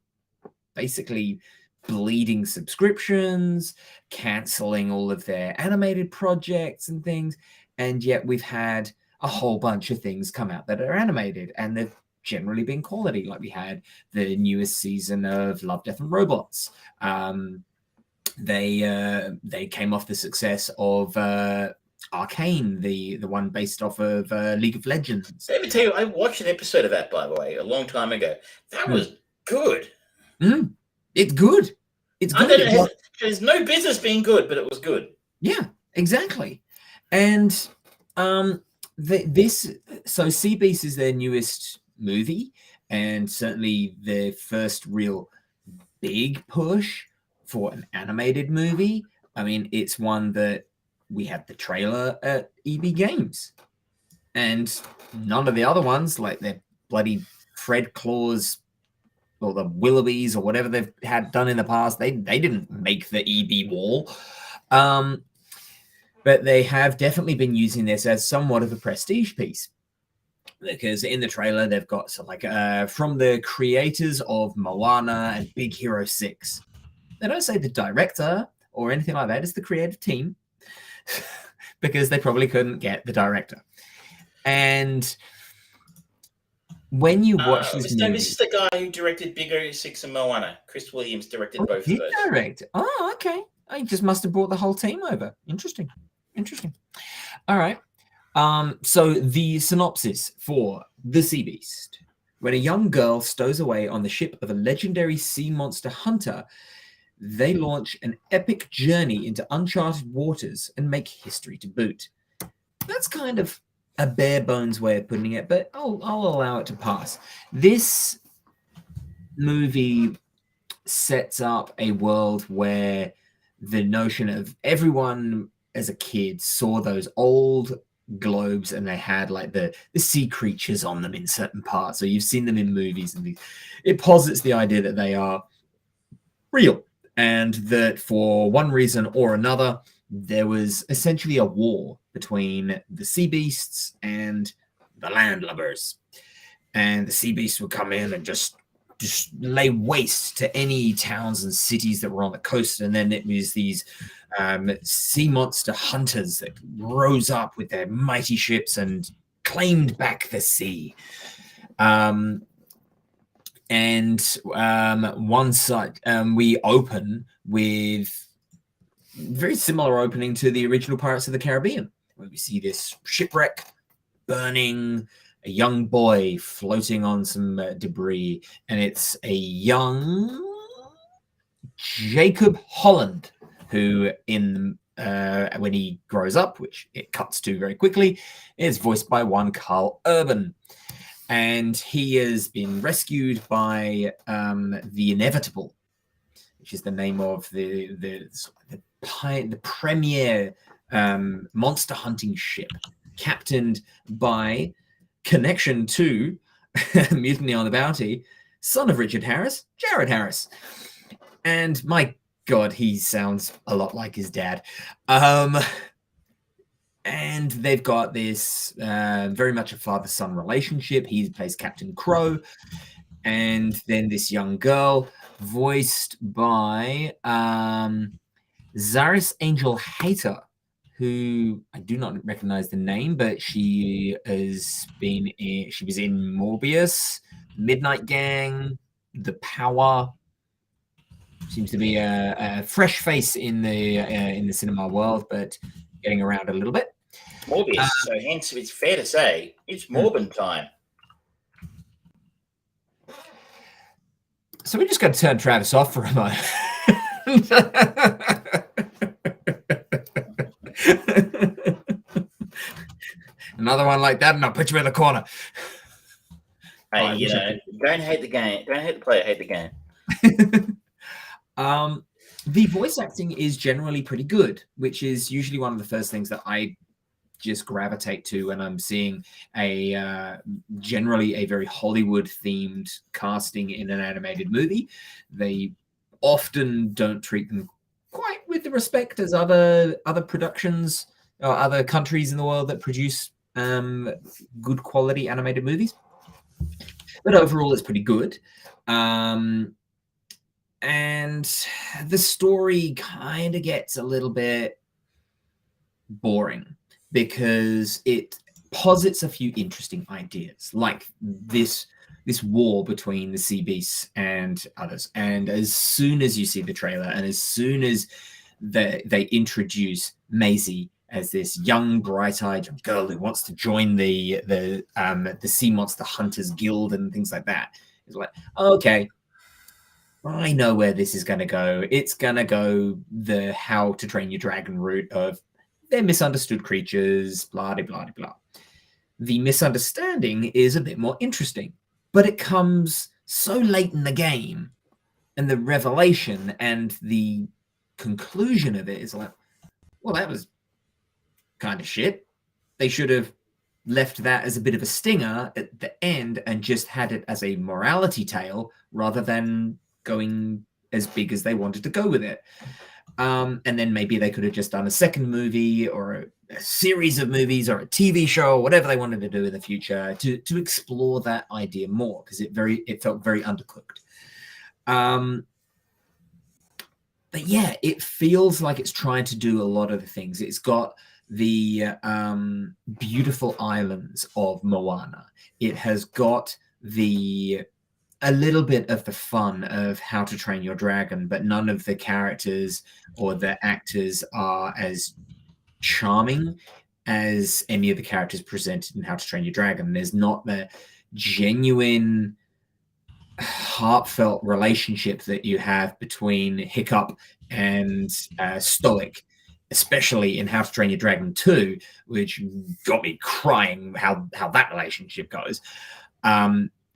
basically bleeding subscriptions, canceling all of their animated projects and things. And yet we've had a whole bunch of things come out that are animated, and they've generally been quality. Like we had the newest season of Love, Death and Robots. They came off the success of Arcane, the one based off of League of Legends. Let me tell you, I watched an episode of that, by the way, a long time ago. That was good. It's good. It's good. There's no business being good, but it was good. Yeah, exactly. And so Sea Beast is their newest movie, and certainly their first real big push for an animated movie. I mean, it's one that we had the trailer at EB Games, and none of the other ones, like their bloody Fred Claus or the Willoughbys or whatever they've had done in the past, they didn't make the EB wall. But they have definitely been using this as somewhat of a prestige piece, because in the trailer they've got from the creators of Moana and Big Hero 6. They don't say the director or anything like that. It's the creative team, because they probably couldn't get the director. And when you watch this movie, this is the guy who directed Big Hero 6 and Moana. Chris Williams directed both of those. Direct. Oh, okay. I just must have brought the whole team over. Interesting. All right. So the synopsis for The Sea Beast. When a young girl stows away on the ship of a legendary sea monster hunter, they launch an epic journey into uncharted waters and make history to boot. That's kind of a bare bones way of putting it, but I'll allow it to pass. This movie sets up a world where the notion of everyone as a kid saw those old globes, and they had like the sea creatures on them in certain parts. So you've seen them in movies, and it posits the idea that they are real, and that for one reason or another, there was essentially a war between the sea beasts and the landlubbers. And the sea beasts would come in and just lay waste to any towns and cities that were on the coast. And then it was these sea monster hunters that rose up with their mighty ships and claimed back the sea. One side, we open with very similar opening to the original Pirates of the Caribbean, where we see this shipwreck burning, a young boy floating on some debris, and it's a young Jacob Holland who, when he grows up, which it cuts to very quickly, is voiced by one Carl Urban, and he has been rescued by the Inevitable, which is the name of the premier monster hunting ship, captained by connection to Mutiny on the Bounty, son of Richard Harris, Jared Harris. And my God, he sounds a lot like his dad. And they've got this very much a father-son relationship. He plays Captain Crow. And then this young girl, voiced by Zaris Angel Hater, who I do not recognize the name, but she was in Morbius, Midnight Gang, The Power. Seems to be a fresh face in the cinema world, but getting around a little bit. Morbius, so hence it's fair to say it's Morbin time. So we just got to turn Travis off for a moment. Another one like that, and I'll put you in the corner. Hey, you know, don't hate the game. Don't hate the player. Hate the game. The voice acting is generally pretty good, which is usually one of the first things that I just gravitate to when I'm seeing a generally a very Hollywood themed casting in an animated movie. They often don't treat them quite with the respect as other productions or other countries in the world that produce good quality animated movies. But overall, it's pretty good. And the story kind of gets a little bit boring because it posits a few interesting ideas, like this war between the sea beasts and others. And as soon as you see the trailer, and as soon as they introduce Maisie as this young, bright-eyed girl who wants to join the Sea Monster Hunters Guild and things like that, it's like, okay, I know where this is going to go. It's going to go the How to Train Your Dragon route of they're misunderstood creatures, blah, blah, blah, blah. The misunderstanding is a bit more interesting, but it comes so late in the game, and the revelation and the conclusion of it is like, well, that was kind of shit. They should have left that as a bit of a stinger at the end and just had it as a morality tale rather than going as big as they wanted to go with it. And then maybe they could have just done a second movie or a series of movies or a TV show or whatever they wanted to do in the future to explore that idea more, because it felt very undercooked. But yeah, it feels like it's trying to do a lot of the things. It's got the beautiful islands of Moana. It has got a little bit of the fun of How to Train Your Dragon, but none of the characters or the actors are as charming as any of the characters presented in How to Train Your Dragon. There's not the genuine, heartfelt relationship that you have between Hiccup and Stoic, especially in How to Train Your Dragon 2, which got me crying how that relationship goes.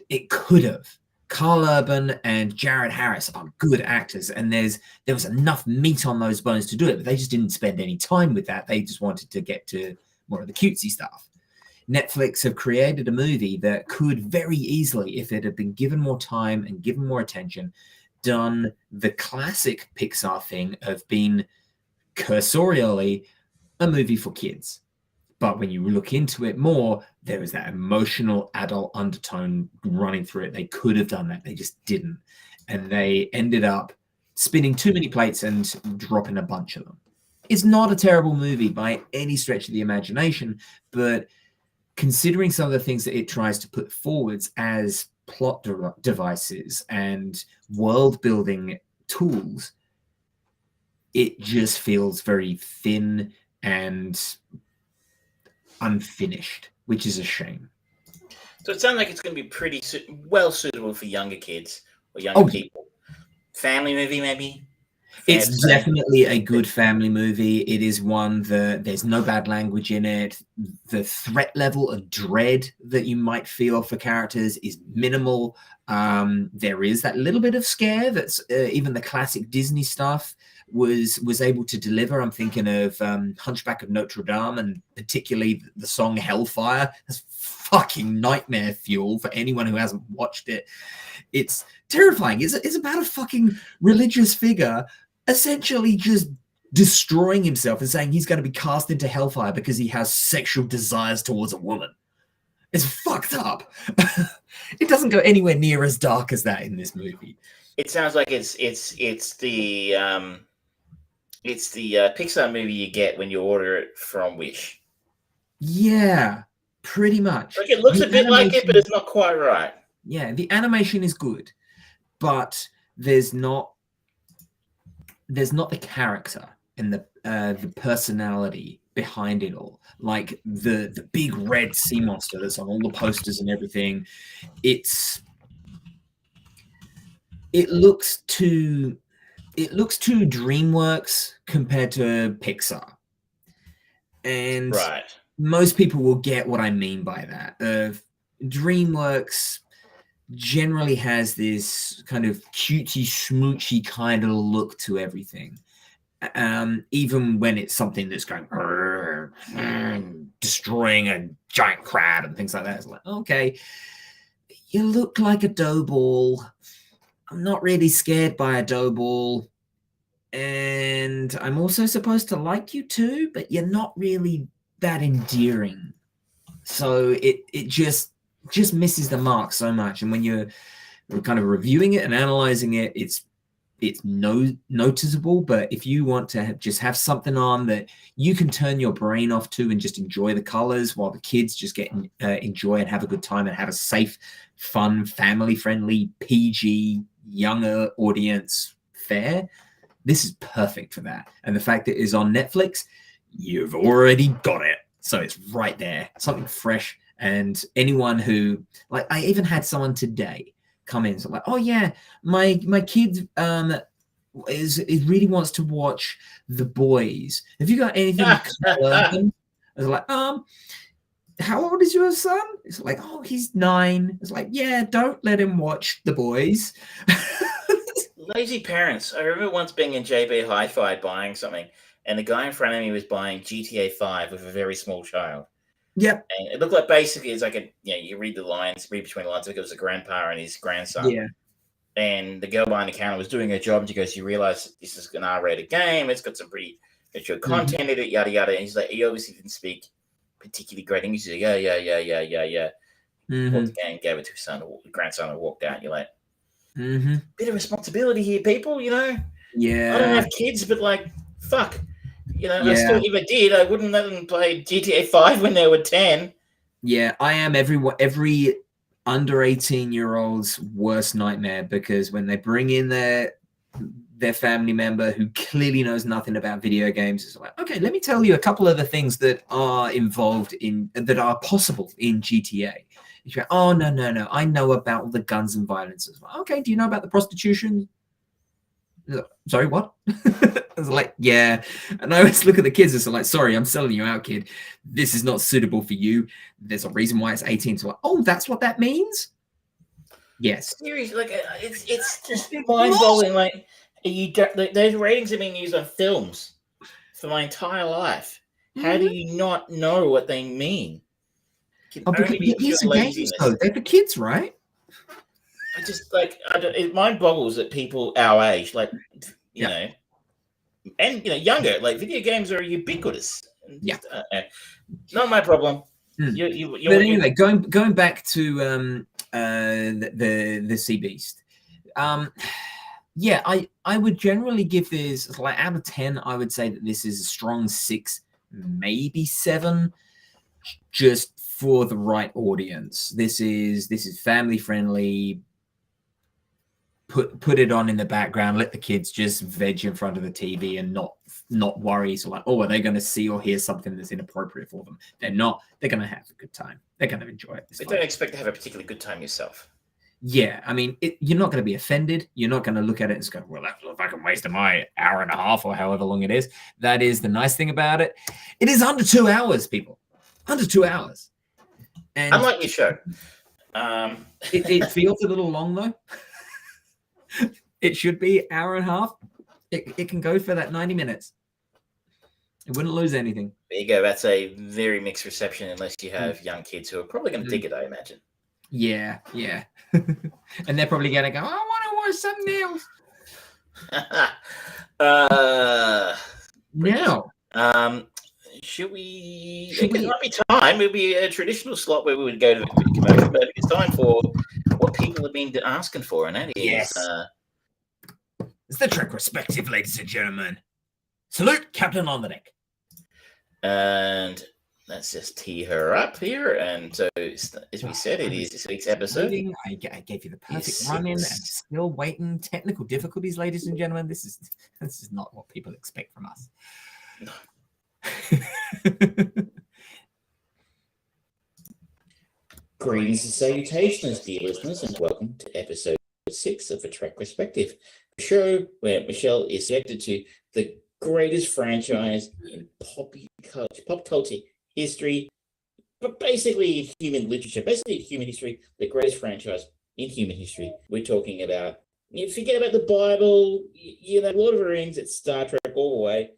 It could have. Carl Urban and Jared Harris are good actors, and there was enough meat on those bones to do it, but they just didn't spend any time with that. They just wanted to get to more of the cutesy stuff. Netflix have created a movie that could very easily, if it had been given more time and given more attention, done the classic Pixar thing of being cursorially a movie for kids. But when you look into it more, there is that emotional adult undertone running through it. They could have done that. They just didn't. And they ended up spinning too many plates and dropping a bunch of them. It's not a terrible movie by any stretch of the imagination, but considering some of the things that it tries to put forwards as plot devices and world-building tools, it just feels very thin and unfinished, which is a shame. So it sounds like it's going to be pretty well suitable for younger kids or younger people. Family movie, maybe? It's definitely a good family movie. It is one that there's no bad language in it. The threat level of dread that you might feel for characters is minimal. There is that little bit of scare that's even the classic Disney stuff was able to deliver. I'm thinking of Hunchback of Notre Dame, and particularly the song Hellfire. That's fucking nightmare fuel for anyone who hasn't watched it. It's terrifying. It's about a fucking religious figure essentially just destroying himself and saying he's going to be cast into hellfire because he has sexual desires towards a woman. It's fucked up. It doesn't go anywhere near as dark as that in this movie. It sounds like it's the Pixar movie you get when you order it from Wish. Yeah, pretty much. Like, it looks a bit like it, but it's not quite right. Yeah, the animation is good, but there's not the character and the personality behind it all. Like the big red sea monster that's on all the posters and everything. It looks too DreamWorks compared to Pixar. And most people will get what I mean by that. DreamWorks generally has this kind of cutesy smoochy kind of look to everything. Even when it's something that's going destroying a giant crab and things like that. It's like, okay, you look like a dough ball. I'm not really scared by a dough ball. And I'm also supposed to like you too, but you're not really that endearing. So it just misses the mark so much. And when you're kind of reviewing it and analyzing it, it's noticeable. But if you want to just have something on that you can turn your brain off to and just enjoy the colors while the kids just get enjoy and have a good time and have a safe, fun, family-friendly, PG, younger audience fare, this is perfect for that. And the fact that it is on Netflix, you've already got it. So it's right there, something fresh. And anyone who, like, I even had someone today come in, so like, oh yeah, my kid is really wants to watch The Boys. Have you got anything to learn? I was like, how old is your son? It's like, oh, he's 9. It's like, yeah, don't let him watch The Boys. Lazy parents. I remember once being in JB Hi-Fi buying something, and the guy in front of me was buying GTA 5 with a very small child. Yep. And it looked like basically it's like you read the lines, read between the lines, like it was a grandpa and his grandson. Yeah. And the girl behind the counter was doing her job, and she goes, "You realize this is an R-rated game? It's got some pretty mature content in it, yada yada." And he's like, he obviously didn't speak particularly great English. He's like, yeah. Bought the game, gave it to his son, grandson, and walked out. You're like, bit of responsibility here, people. Yeah. I don't have kids, but like, fuck. I still, if I did, I wouldn't let them play GTA 5 when they were 10. Yeah, I am every under 18-year-old's worst nightmare, because when they bring in their family member who clearly knows nothing about video games, it's like, okay, let me tell you a couple of the things that are involved that are possible in GTA. You're like, oh, no, I know about the guns and violence as well. Okay, do you know about the prostitution? Sorry, what? I was like, yeah. And I always look at the kids and say, like, sorry, I'm selling you out, kid. This is not suitable for you. There's a reason why it's 18. So, like, oh, that's what that means? Yes. Seriously, like, it's just mind-boggling. Like, those ratings have been used on films for my entire life. How do you not know what they mean? These are games, though. They're for kids, right? I just, like, it mind boggles that people our age, like, you know, and, younger, like, video games are ubiquitous. Yeah. Not my problem. But anyway, going back to the Sea Beast. I would generally give this, like, out of 10, I would say that this is a strong 6, maybe 7, just for the right audience. This is family friendly. Put it on in the background, let the kids just veg in front of the TV and not worry. So like, oh, are they going to see or hear something that's inappropriate for them? They're not. They're going to have a good time. They're going to enjoy it. But don't expect to have a particularly good time yourself. Yeah, I mean, you're not going to be offended. You're not going to look at it and go, well, that's if I can waste my hour and a half or however long it is. That is the nice thing about it. It is under 2 hours, people. Under 2 hours. And unlike your show. It feels a little long, though. It should be an hour and a half. It can go for that 90 minutes. It wouldn't lose anything. There you go. That's a very mixed reception, unless you have young kids who are probably going to dig it, I imagine. Yeah. And they're probably going to go, I want to watch something else. Now, should we? It might be time. It would be a traditional slot where we would go to commercial, but it's time for what people have been asking for, and that is it's the Trek Perspective, ladies and gentlemen. Salute, Captain on the deck. And let's just tee her up here. And so, as we said, it is this week's episode. I gave you the perfect run-in, and still waiting. Technical difficulties, ladies and gentlemen. This is not what people expect from us. No. Greetings and salutations, dear listeners, and welcome to episode 6 of the Trek Perspective, a show where Michelle is selected to the greatest franchise in pop culture history, but basically human literature, basically human history, the greatest franchise in human history. We're talking about, forget about the Bible, Lord of the Rings, it's Star Trek all the way.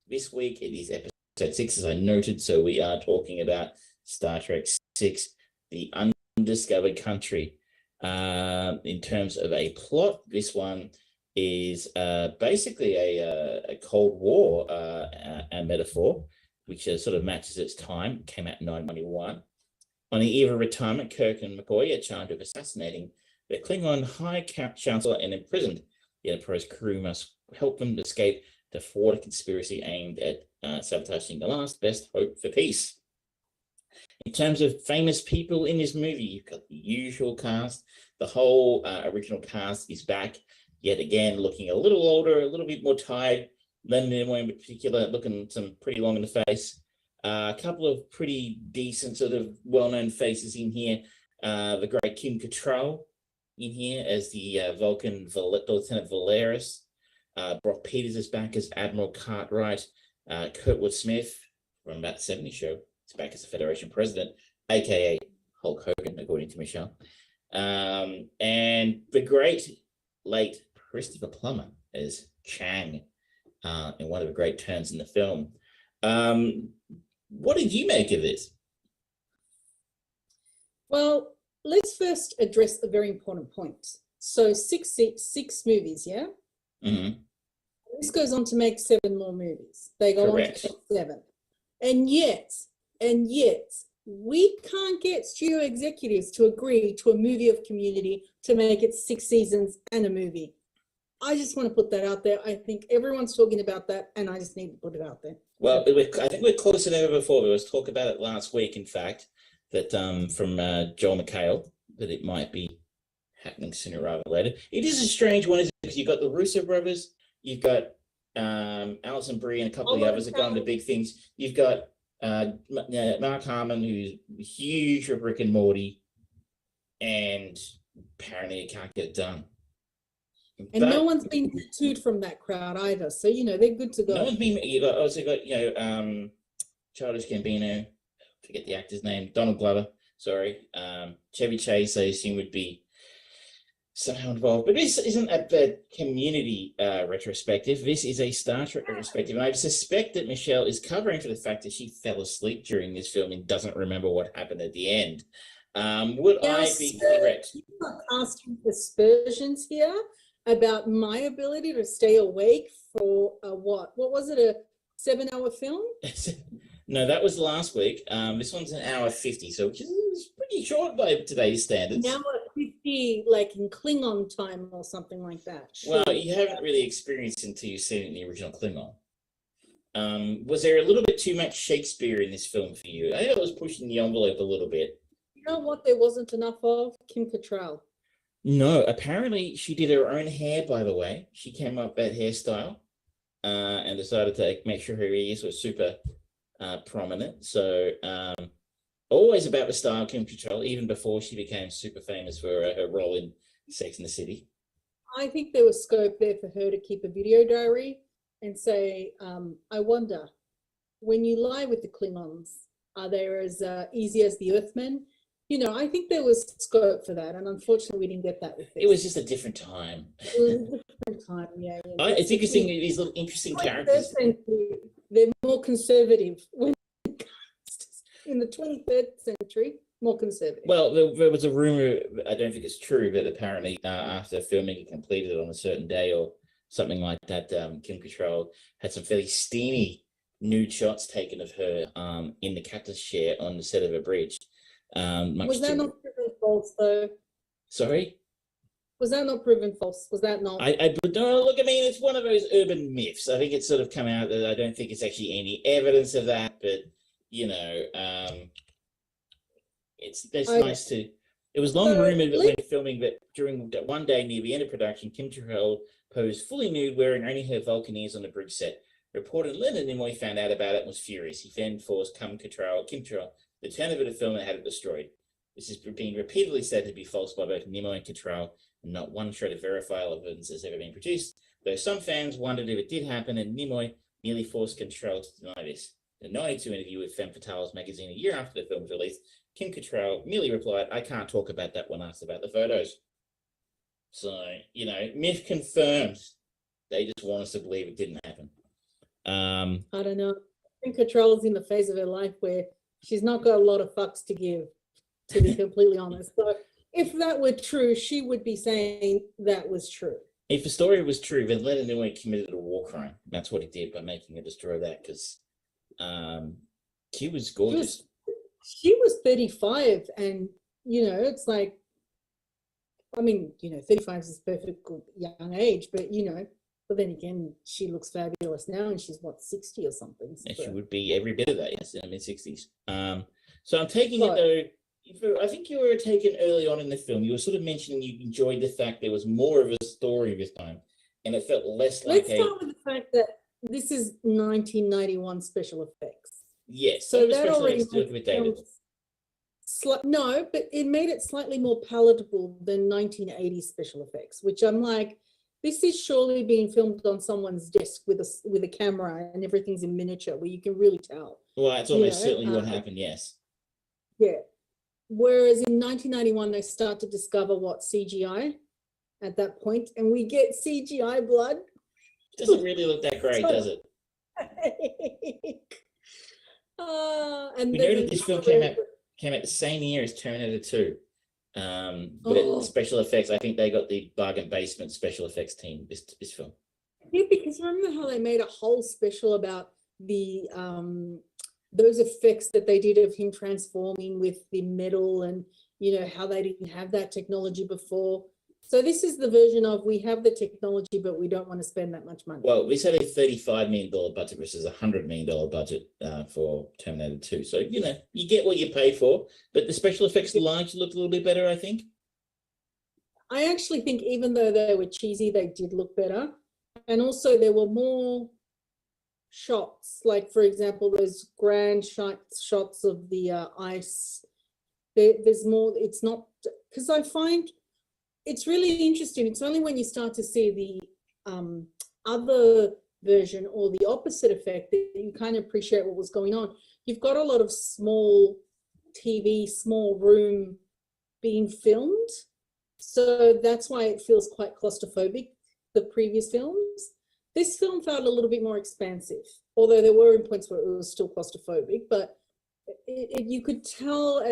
This week it is episode 6, as I noted, so we are talking about Star Trek 6, The Undiscovered Country. In terms of a plot, this one is basically a Cold War a metaphor, which sort of matches its time. It came out in 1991. On the eve of retirement, Kirk and McCoy are charged with assassinating the Klingon High Chancellor and imprisoned. The Enterprise crew must help them escape to thwart a conspiracy aimed at sabotaging the last best hope for peace. In terms of famous people in this movie, you've got the usual cast. The whole original cast is back, yet again, looking a little older, a little bit more tired. Leonard Nimoy in particular, looking some pretty long in the face. A couple of pretty decent sort of well-known faces in here. The great Kim Cattrall in here as the Vulcan Lieutenant Valeris. Brock Peters is back as Admiral Cartwright. Kurtwood Smith from about the 70s show is back as the Federation President, aka Hulk Hogan, according to Michelle. And the great late Christopher Plummer as Chang in one of the great turns in the film. What did you make of this? Well, let's first address a very important point. So six movies, yeah? Mm-hmm. This goes on to make 7 more movies. They go Correct. on to make 7. And yet, we can't get studio executives to agree to a movie of Community to make it 6 seasons and a movie. I just want to put that out there. I think everyone's talking about that, and I just need to put it out there. Well, I think we're closer than ever before. There was talk about it last week, in fact, that from Joel McHale, that it might be happening sooner rather than later. It is a strange one, isn't it? Because you've got the Russo brothers, you've got Alison Brie and a couple of the others that gone to big things. You've got Mark Harmon, who's huge for Rick and Morty, and apparently it can't get done. And no one's been tattooed from that crowd either, so they're good to go. No one's been. You also got Childish Gambino, forget the actor's name, Donald Glover. Sorry, Chevy Chase. I assume would be somehow involved, but this isn't a Community retrospective. This is a Star Trek retrospective, and I suspect that Michelle is covering for the fact that she fell asleep during this film and doesn't remember what happened at the end. Would I be correct? You're not asking aspersions here about my ability to stay awake for what was it, a 7-hour film? No, that was last week. This one's an hour 50, so it's pretty short by today's standards. An hour 50, like in Klingon time or something like that. Well, you haven't really experienced it until you've seen it in the original Klingon. Was there a little bit too much Shakespeare in this film for you? I think it was pushing the envelope a little bit. You know what there wasn't enough of? Kim Cattrall. No, apparently she did her own hair, by the way. She came up with that hairstyle and decided to make sure her ears were super prominent. So always about the style of Kim Cattrall, even before she became super famous for her role in Sex and the City. I think there was scope there for her to keep a video diary and say, I wonder, when you lie with the Klingons, are they as easy as the Earthmen? I think there was scope for that, and unfortunately, we didn't get that with this. It was just a different time. It was a different time, yeah. It's interesting, these little interesting characters. They're more conservative. In the 23rd century, more conservative. Well, there was a rumor, I don't think it's true, but apparently after filming it completed on a certain day or something like that, Kim Cattrall had some fairly steamy nude shots taken of her in the captain's chair on the set of a bridge. Was that not proven false, though? Sorry? Was that not proven false? Was that not? No, look, I mean, it's one of those urban myths. I think it's sort of come out that I don't think it's actually any evidence of that, but, nice to... It was long rumored that when filming that during that one day near the end of production, Kim Cattrall posed fully nude, wearing only her Vulcaneers on the bridge set. Reporter Leonard Nimoy found out about it and was furious. He then forced Kim Cattrall to turn over the film and had it destroyed. This has been repeatedly said to be false by both Nimoy and Cattrall, and not one shred of verifiable evidence has ever been produced, though some fans wondered if it did happen, and Nimoy nearly forced Cattrall to deny this. In a 92 interview with Femme Fatale's magazine a year after the film was released, Kim Cattrall merely replied, "I can't talk about that when asked about the photos." So, myth confirmed. They just want us to believe it didn't happen. I don't know. Kim Cattrall is in the phase of her life where she's not got a lot of fucks to give, to be completely honest. So if that were true, she would be saying that was true. If the story was true, then Leonard Nimoy committed a war crime. That's what he did by making her destroy that, because she was gorgeous. She was 35, and it's like, I mean, 35 is a perfect young age, but but then again, she looks fabulous now, and she's what, 60 or something. And she would be every bit of that, yes, in her mid-60s. So I'm taking it though. I think you were taken early on in the film. You were sort of mentioning you enjoyed the fact there was more of a story this time, and it felt less like. Let's start with the fact that this is 1991 special effects. Yes, so that already no, but it made it slightly more palatable than 1980 special effects, which I'm like, this is surely being filmed on someone's desk with a camera, and everything's in miniature, where you can really tell. Well, that's almost certainly what happened. Yes. Yeah. Whereas in 1991, they start to discover what CGI at that point, and we get CGI blood. Doesn't really look that great, does it? And we noted this film came out the same year as Terminator 2. But special effects, I think they got the bargain basement special effects team this film. Yeah, because remember how they made a whole special about the those effects that they did of him transforming with the metal, and how they didn't have that technology before. So this is the version of, we have the technology, but we don't want to spend that much money. Well, we said a $35 million budget versus $100 million budget for Terminator 2. So, you get what you pay for, but the special effects largely looked a little bit better, I think. I actually think even though they were cheesy, they did look better. And also there were more shots, like, for example, those grand shots of the ice. There's more. It's not, because I find it's really interesting. It's only when you start to see the other version or the opposite effect that you kind of appreciate what was going on. You've got a lot of small TV, small room being filmed. So that's why it feels quite claustrophobic, the previous films. This film felt a little bit more expansive, although there were points where it was still claustrophobic, but you could tell,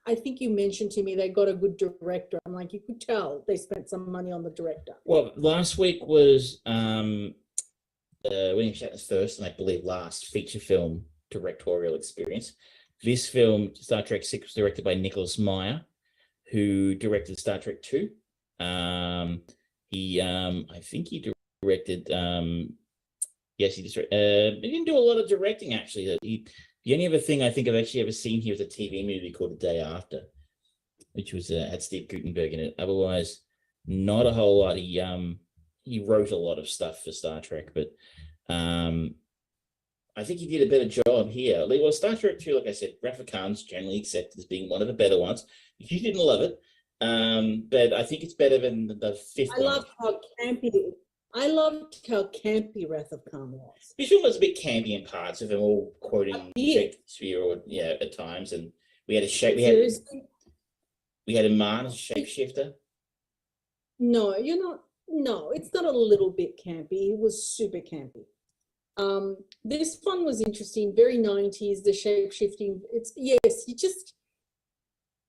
I think you mentioned to me they got a good director. I'm like, you could tell they spent some money on the director. Well, last week was William Shatner's first, and I believe last, feature film directorial experience. This film, Star Trek 6, was directed by Nicholas Meyer, who directed Star Trek 2. I think he directed, yes, he didn't do a lot of directing, actually. The only other thing I think I've actually ever seen here is a TV movie called The Day After, which was had Steve Guttenberg in it. Otherwise, not a whole lot. He wrote a lot of stuff for Star Trek, but I think he did a better job here. Well, Star Trek 2, like I said, Wrath of Khan's generally accepted as being one of the better ones. You didn't love it, but I think it's better than the fifth one. I loved how campy Wrath of Khan was. This film was a bit campy in parts of them all quoting Shakespeare, at times, and we had a man as a shapeshifter. No, you're not. No, it's not a little bit campy. It was super campy. This one was interesting, very 90s. The shape-shifting. You just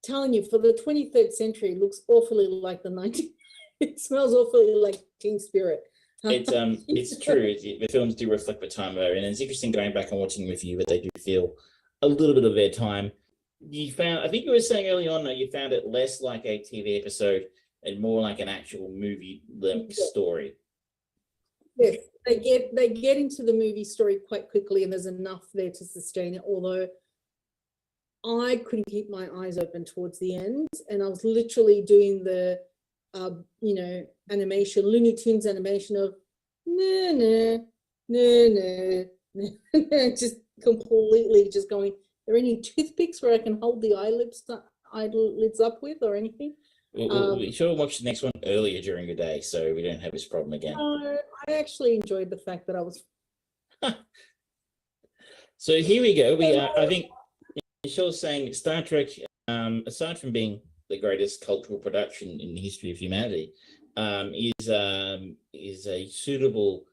telling you, for the 23rd century, it looks awfully like the 19th. It smells awfully like Teen Spirit. It's true. The films do reflect the time we're in, and it's interesting going back and watching with you, but they do feel a little bit of their time. I think you were saying early on that you found it less like a TV episode and more like an actual movie-length story. Yes, they get into the movie story quite quickly, and there's enough there to sustain it. Although I couldn't keep my eyes open towards the end, and I was literally doing the animation, Looney Tunes animation of just completely just going, are there any toothpicks where I can hold the eyelids up with or anything? We should have watched the next one earlier during the day so we don't have this problem again. I actually enjoyed the fact that I was. So here we go. I think Michelle's saying Star Trek aside from being the greatest cultural production in the history of humanity, is a suitable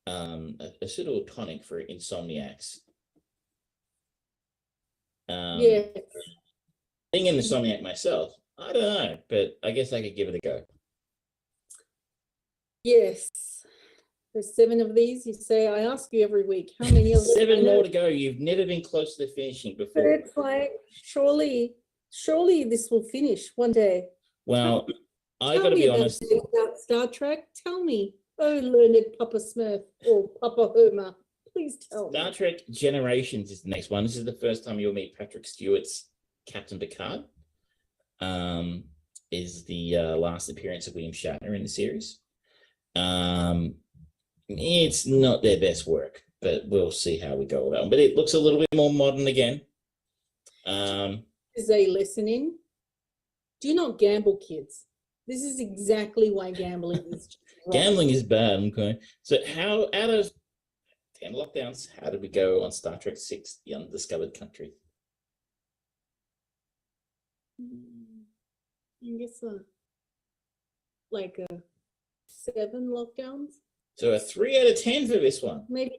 tonic for insomniacs. Yes. Being an insomniac myself, I don't know, but I guess I could give it a go. Yes. There's 7 of these. You say, I ask you every week, how many of them? 7 more to go. You've never been close to finishing But before. it's like, surely this will finish one day. Well, I Tell got to me be about honest. Star Trek. Tell me. Oh, learned Papa Smurf or Papa Homer. Please tell me. Star Trek Generations is the next one. This is the first time you'll meet Patrick Stewart's Captain Picard. Is the last appearance of William Shatner in the series. It's not their best work, but we'll see how we go about it. But it looks a little bit more modern again. Is a lesson in? Do not gamble, kids. This is exactly why gambling is wrong. Gambling is bad. Okay. So how, out of 10 lockdowns, how did we go on Star Trek 6, The Undiscovered Country? I guess like 7 lockdowns. So a 3 out of 10 for this one. Maybe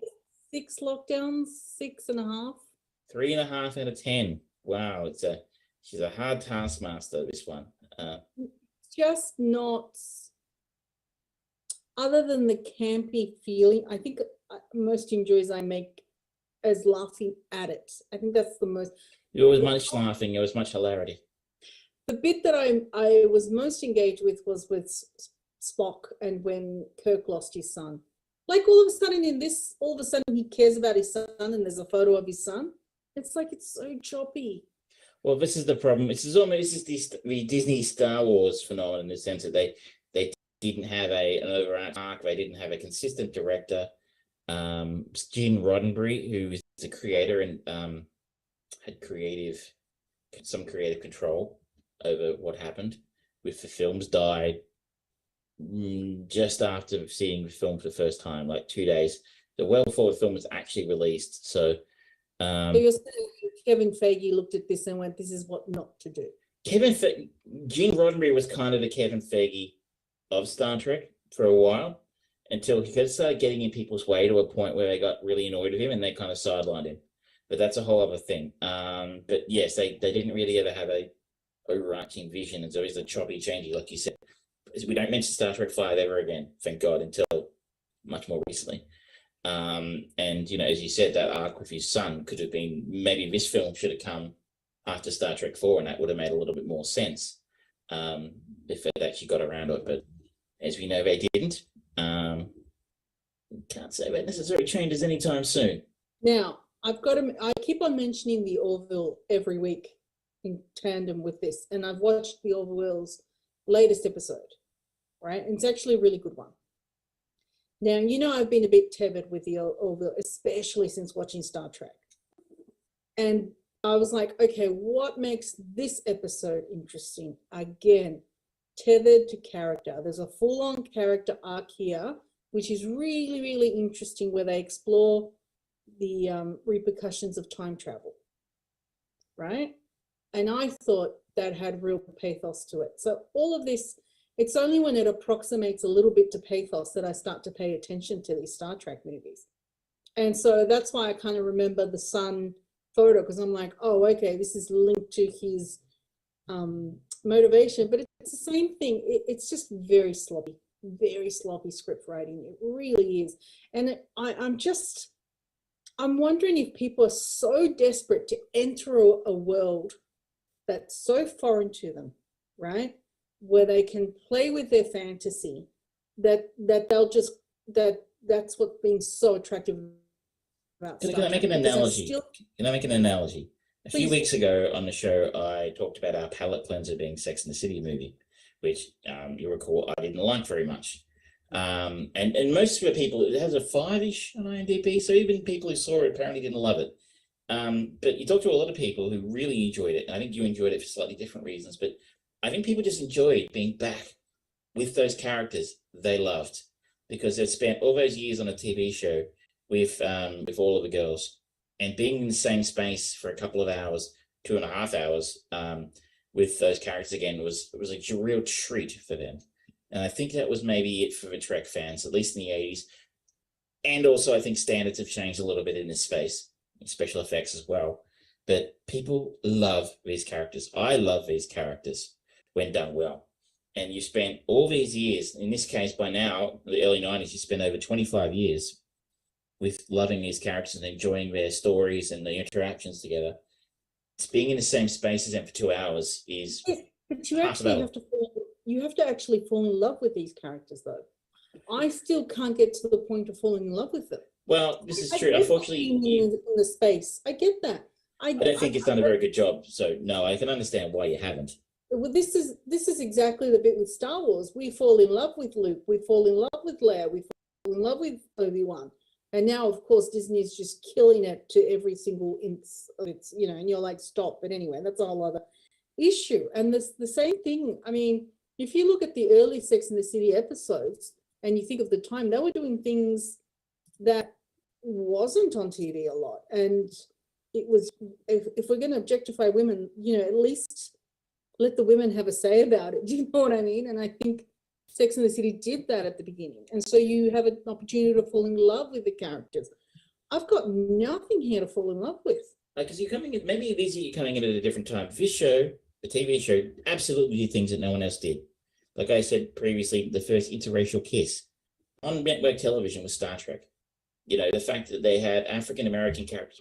6 lockdowns, 6.5. 3.5 out of 10. Wow, she's a hard taskmaster, this one. Just not, other than the campy feeling, I think most enjoys I make as laughing at it. I think that's the most. There was much laughing. There was much hilarity. The bit that I was most engaged with was with Spock and when Kirk lost his son. Like all of a sudden he cares about his son and there's a photo of his son. It's like, it's so choppy. Well, this is the problem. This is the Disney Star Wars phenomenon in the sense that they didn't have an overarching arc. They didn't have a consistent director. Gene Roddenberry, who is the creator and had some creative control over what happened with the films, died just after seeing the film for the first time, like 2 days. Well before the film was actually released. So you're saying Kevin Feige looked at this and went, this is what not to do. Gene Roddenberry was kind of the Kevin Feige of Star Trek for a while, until he started getting in people's way to a point where they got really annoyed with him and they kind of sidelined him. But that's a whole other thing. But yes, they didn't really ever have a overarching vision. It's always a choppy, changey, like you said. We don't mention Star Trek 5 ever again, thank God, until much more recently. And, you know, as you said, that arc with his son could have been, maybe this film should have come after Star Trek 4, and that would have made a little bit more sense if it actually got around to it. But as we know, they didn't. Can't say that necessarily changes anytime soon. Now, I keep on mentioning the Orville every week in tandem with this, and I've watched the Orville's latest episode, right? And it's actually a really good one. Now, you know, I've been a bit tethered with the Orville, especially since watching Star Trek. And I was like, okay, what makes this episode interesting? Again, tethered to character. There's a full-on character arc here, which is really, really interesting, where they explore the repercussions of time travel, right? And I thought that had real pathos to it. So all of this, it's only when it approximates a little bit to pathos that I start to pay attention to these Star Trek movies. And so that's why I kind of remember the son photo, because I'm like, oh, okay, this is linked to his motivation. But it's the same thing. It's just very sloppy script writing. It really is. And I'm wondering if people are so desperate to enter a world that's so foreign to them, right? Where they can play with their fantasy, that they'll just, that's what's been so attractive about Star Trek. Can I make an analogy? A few weeks ago on the show, I talked about our palate cleanser being Sex and the City movie, which you recall I didn't like very much. And most of the people, it has a 5-ish on IMDb, so even people who saw it apparently didn't love it. But you talk to a lot of people who really enjoyed it. I think you enjoyed it for slightly different reasons, but I think people just enjoyed being back with those characters they loved, because they've spent all those years on a TV show with all of the girls, and being in the same space for a couple of hours 2.5 hours with those characters again was a real treat for them. And I think that was maybe it for the Trek fans, at least in the 80s. And also, I think standards have changed a little bit in this space, special effects as well. But people love these characters. I love these characters when done well. And you spent all these years, in this case, by now, the early 90s, you spent over 25 years with loving these characters and enjoying their stories and the interactions together. Being in the same space as them for 2 hours is but you actually have to actually fall in love with these characters, though. I still can't get to the point of falling in love with them. Well, this is true. Unfortunately, in the space, I get that. I don't think it's done a very good job. So no, I can understand why you haven't. Well, this is exactly the bit with Star Wars. We fall in love with Luke. We fall in love with Leia. We fall in love with Obi-Wan. And now, of course, Disney is just killing it to every single inch of its, and you're like, stop. But anyway, that's a whole other issue. And the same thing, I mean, if you look at the early Sex and the City episodes and you think of the time, they were doing things that wasn't on TV a lot. And it was, if we're going to objectify women, at least let the women have a say about it. Do you know what I mean? And I think Sex and the City did that at the beginning. And so you have an opportunity to fall in love with the characters. I've got nothing here to fall in love with. Because you're coming in, maybe these are you coming in at a different time. This show, the TV show, absolutely did things that no one else did. Like I said previously, the first interracial kiss on network television was Star Trek. The fact that they had African-American characters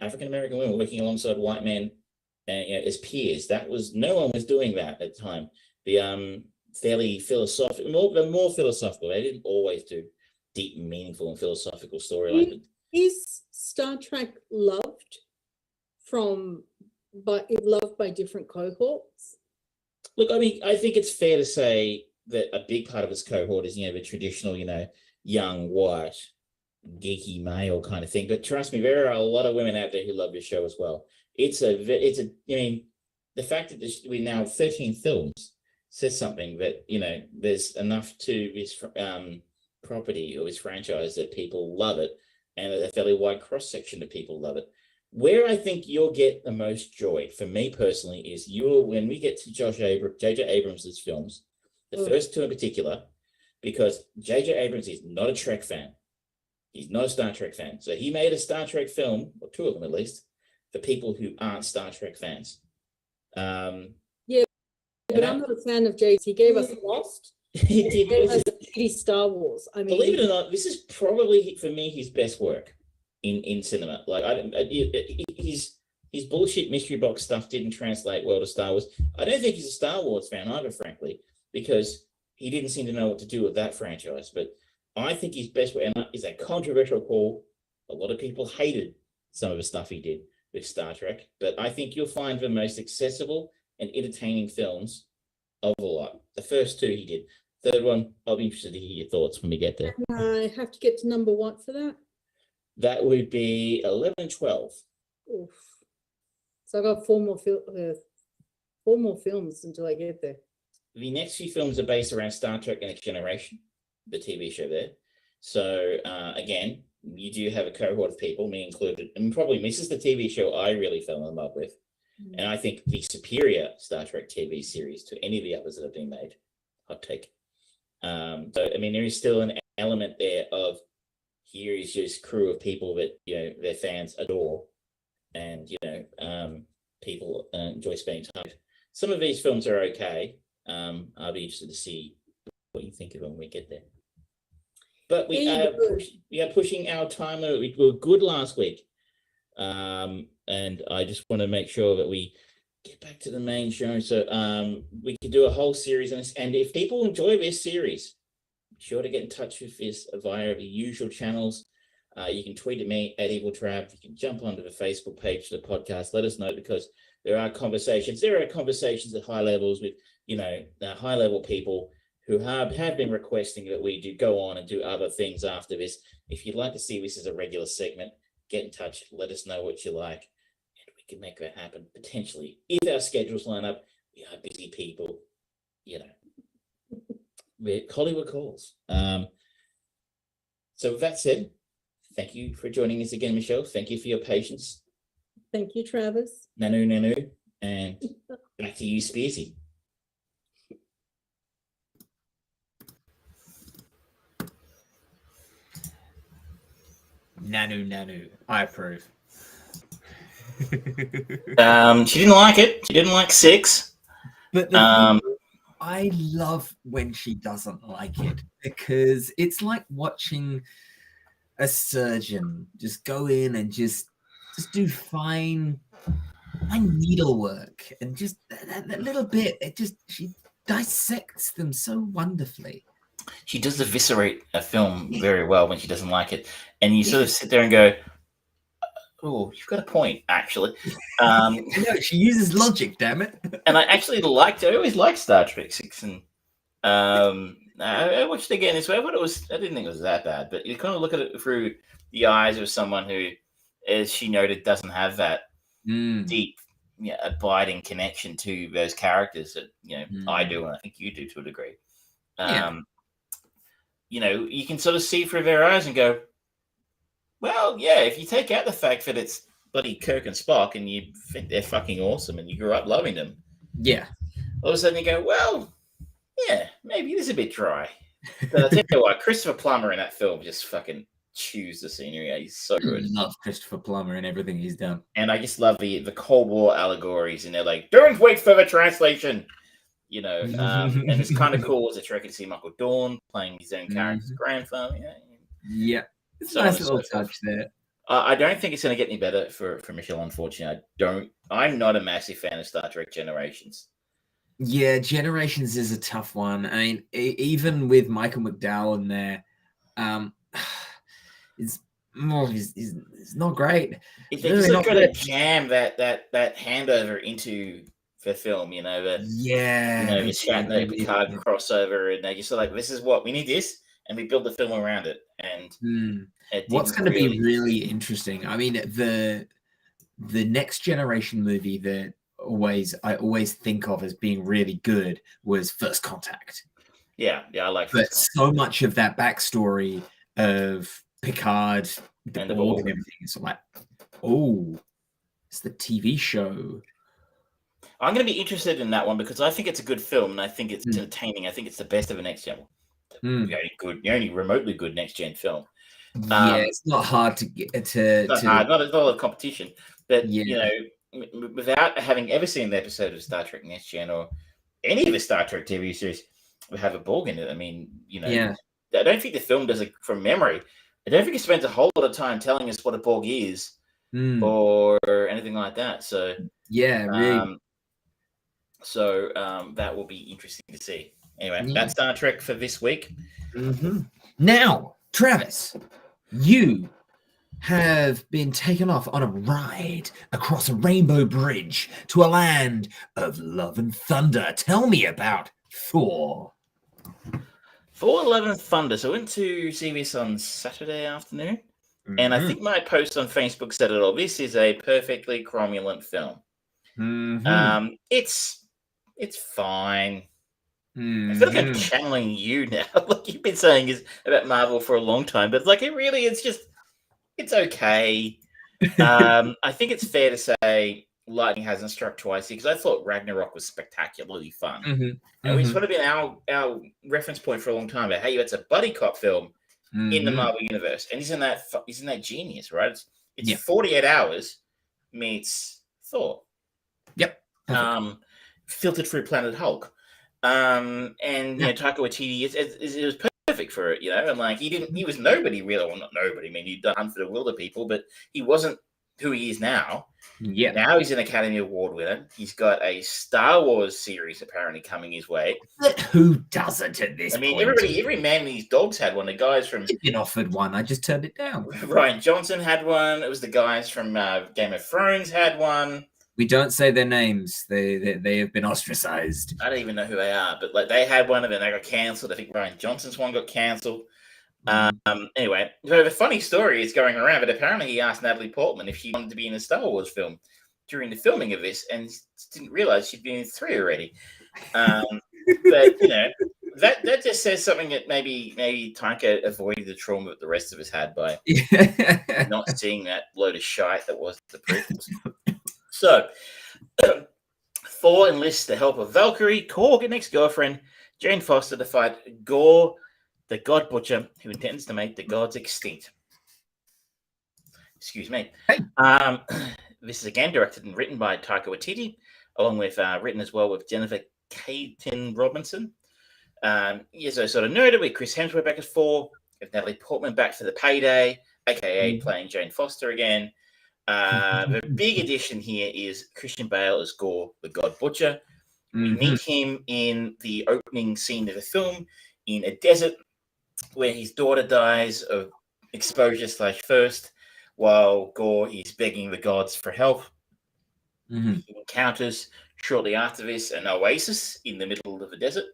African-American women working alongside white men as peers. No one was doing that at the time. The fairly philosophical, more philosophical. They didn't always do deep, meaningful, and philosophical storylines. Is Star Trek loved by different cohorts? Look, I mean, I think it's fair to say that a big part of its cohort is, the traditional, young, white, geeky male kind of thing. But trust me, there are a lot of women out there who love this show as well. The fact that we now have 13 films says something that, there's enough to this property or this franchise that people love it, and a fairly wide cross-section of people love it. Where I think you'll get the most joy, for me personally, is when we get to J.J. Abrams' films, the first two in particular, because J.J. Abrams is not a Trek fan. He's not a Star Trek fan. So he made a Star Trek film, or two of them at least, for people who aren't Star Trek fans. But I'm not a fan of J.J. He gave us Lost. He gave us Star Wars. I mean, believe it or not, this is probably, for me, his best work in cinema. Like, his bullshit mystery box stuff didn't translate well to Star Wars. I don't think he's a Star Wars fan either, frankly, because he didn't seem to know what to do with that franchise. But I think his best work, and is a controversial call. A lot of people hated some of the stuff he did with Star Trek, but I think you'll find the most accessible and entertaining films of the lot. The first two he did. Third one, I'll be interested to hear your thoughts when we get there. I have to get to number one for that. That would be 11 and 12. Oof. So I got four more films until I get there. The next few films are based around Star Trek: Next Generation, the TV show there. So again, you do have a cohort of people, me included, and probably this is the TV show I really fell in love with. And I think the superior Star Trek TV series to any of the others that have been made. Hot take. So, I mean, there is still an element there of here is just crew of people that, their fans adore and, people enjoy spending time with. Some of these films are okay. I'll be interested to see what you think of them when we get there. But we are pushing our time limit. We were good last week. And I just want to make sure that we get back to the main show. So we could do a whole series on this. And if people enjoy this series, be sure to get in touch with us via the usual channels. You can tweet at me at EvilTrap. You can jump onto the Facebook page of the podcast. Let us know, because there are conversations. There are conversations at high levels with, the high level people who have been requesting that we do go on and do other things after this. If you'd like to see this as a regular segment, get in touch. Let us know what you like, and we can make that happen potentially. If our schedules line up, we are busy people, We're Hollywood calls. So with that said, thank you for joining us again, Michelle. Thank you for your patience. Thank you, Travis. Nanu, and back to you, Spearsy. Nanu. I approve. She didn't like it. She didn't like 6. But I love when she doesn't like it, because it's like watching a surgeon just go in and just do fine needlework, and just that little bit. She dissects them so wonderfully. She does eviscerate a film very well when she doesn't like it, and you sort of sit there and go, "Oh, you've got a point, actually." No, she uses logic, damn it. And I actually I always liked Star Trek 6, and I watched it again this way. I didn't think it was that bad, but you kind of look at it through the eyes of someone who, as she noted, doesn't have that deep, abiding connection to those characters that I do, and I think you do to a degree. You can sort of see through their eyes and go, well, yeah, if you take out the fact that it's bloody Kirk and Spock and you think they're fucking awesome and you grew up loving them, all of a sudden you go, well, yeah, maybe it is a bit dry. But I'll tell you what, Christopher Plummer in that film just fucking chews the scenery. He's so good. I love Christopher Plummer and everything he's done. And I just love the Cold War allegories, and they're like, don't wait for the translation. And it's kind of cool as a Trek to see Michael Dorn playing his own character's grandfather. Yeah. It's a nice little touch there. I don't think it's going to get any better for Michelle, unfortunately. I'm not a massive fan of Star Trek Generations. Yeah, Generations is a tough one. I mean, even with Michael McDowell in there, it's not great. If they just got to jam that handover into the film, the Shatner Picard crossover, and they just like, this is what we need, and we build the film around it. And what's going to be really interesting? I mean, the Next Generation movie that I always think of as being really good was First Contact. Yeah, I like. But so much of that backstory of Picard and the Borg and everything is like, it's the TV show. I'm going to be interested in that one because I think it's a good film and I think it's entertaining. I think it's the best of a Next Gen. The only remotely good Next Gen film. It's not hard to get to. Not a lot of competition, but without having ever seen the episode of Star Trek Next Gen or any of the Star Trek TV series, we have a Borg in it. I mean, I don't think the film does it from memory. I don't think it spends a whole lot of time telling us what a Borg is or anything like that. So really. That will be interesting to see. Anyway, that's Star Trek for this week. Now, Travis, you have been taken off on a ride across a rainbow bridge to a land of love and thunder. Tell me about Thor. Thor: Love and Thunder. So I went to see this on Saturday afternoon, and I think my post on Facebook said it all. This is a perfectly cromulent film. It's fine. I feel like I'm channeling you now. Like you've been saying is about Marvel for a long time, but like it's okay. I think it's fair to say lightning hasn't struck twice because I thought Ragnarok was spectacularly fun. And it's sort of been our reference point for a long time about, hey, it's a buddy cop film in the Marvel universe, and isn't that genius, right? It's 48 hours meets Thor. Yep. Filtered through Planet Hulk. And Taika Waititi it was perfect for it, and like he was nobody really. Well, not nobody. I mean, he'd done Hunt for the Wilder People, but he wasn't who he is now. Yeah. Now he's an Academy Award winner. He's got a Star Wars series apparently coming his way. But who doesn't at this point? Every man and his dogs had one. The guys from been offered one. I just turned it down. Ryan Johnson had one. It was the guys from Game of Thrones had one. We don't say their names. They have been ostracized. I don't even know who they are, but like they had one and then they got cancelled. I think Ryan Johnson's one got cancelled. Anyway, so the funny story is going around, but apparently he asked Natalie Portman if she wanted to be in a Star Wars film during the filming of this, and didn't realize she'd been in 3 already. But that just says something that maybe Taika avoided the trauma that the rest of us had by not seeing that load of shite that was the prequels. So, Thor enlists the help of Valkyrie, Korg, ex-girlfriend, Jane Foster, to fight Gore, the God Butcher, who intends to make the gods extinct. Excuse me. Hey. This is again directed and written by Taika Waititi, along with written as well with Jennifer Caton Robinson. As I sort of noted, with Chris Hemsworth back as Thor, with Natalie Portman back for the payday, aka playing Jane Foster again. The big addition here is Christian Bale as Gore, the God Butcher. We meet him in the opening scene of the film in a desert where his daughter dies of exposure/thirst, while Gore is begging the gods for help. He encounters shortly after this an oasis in the middle of the desert,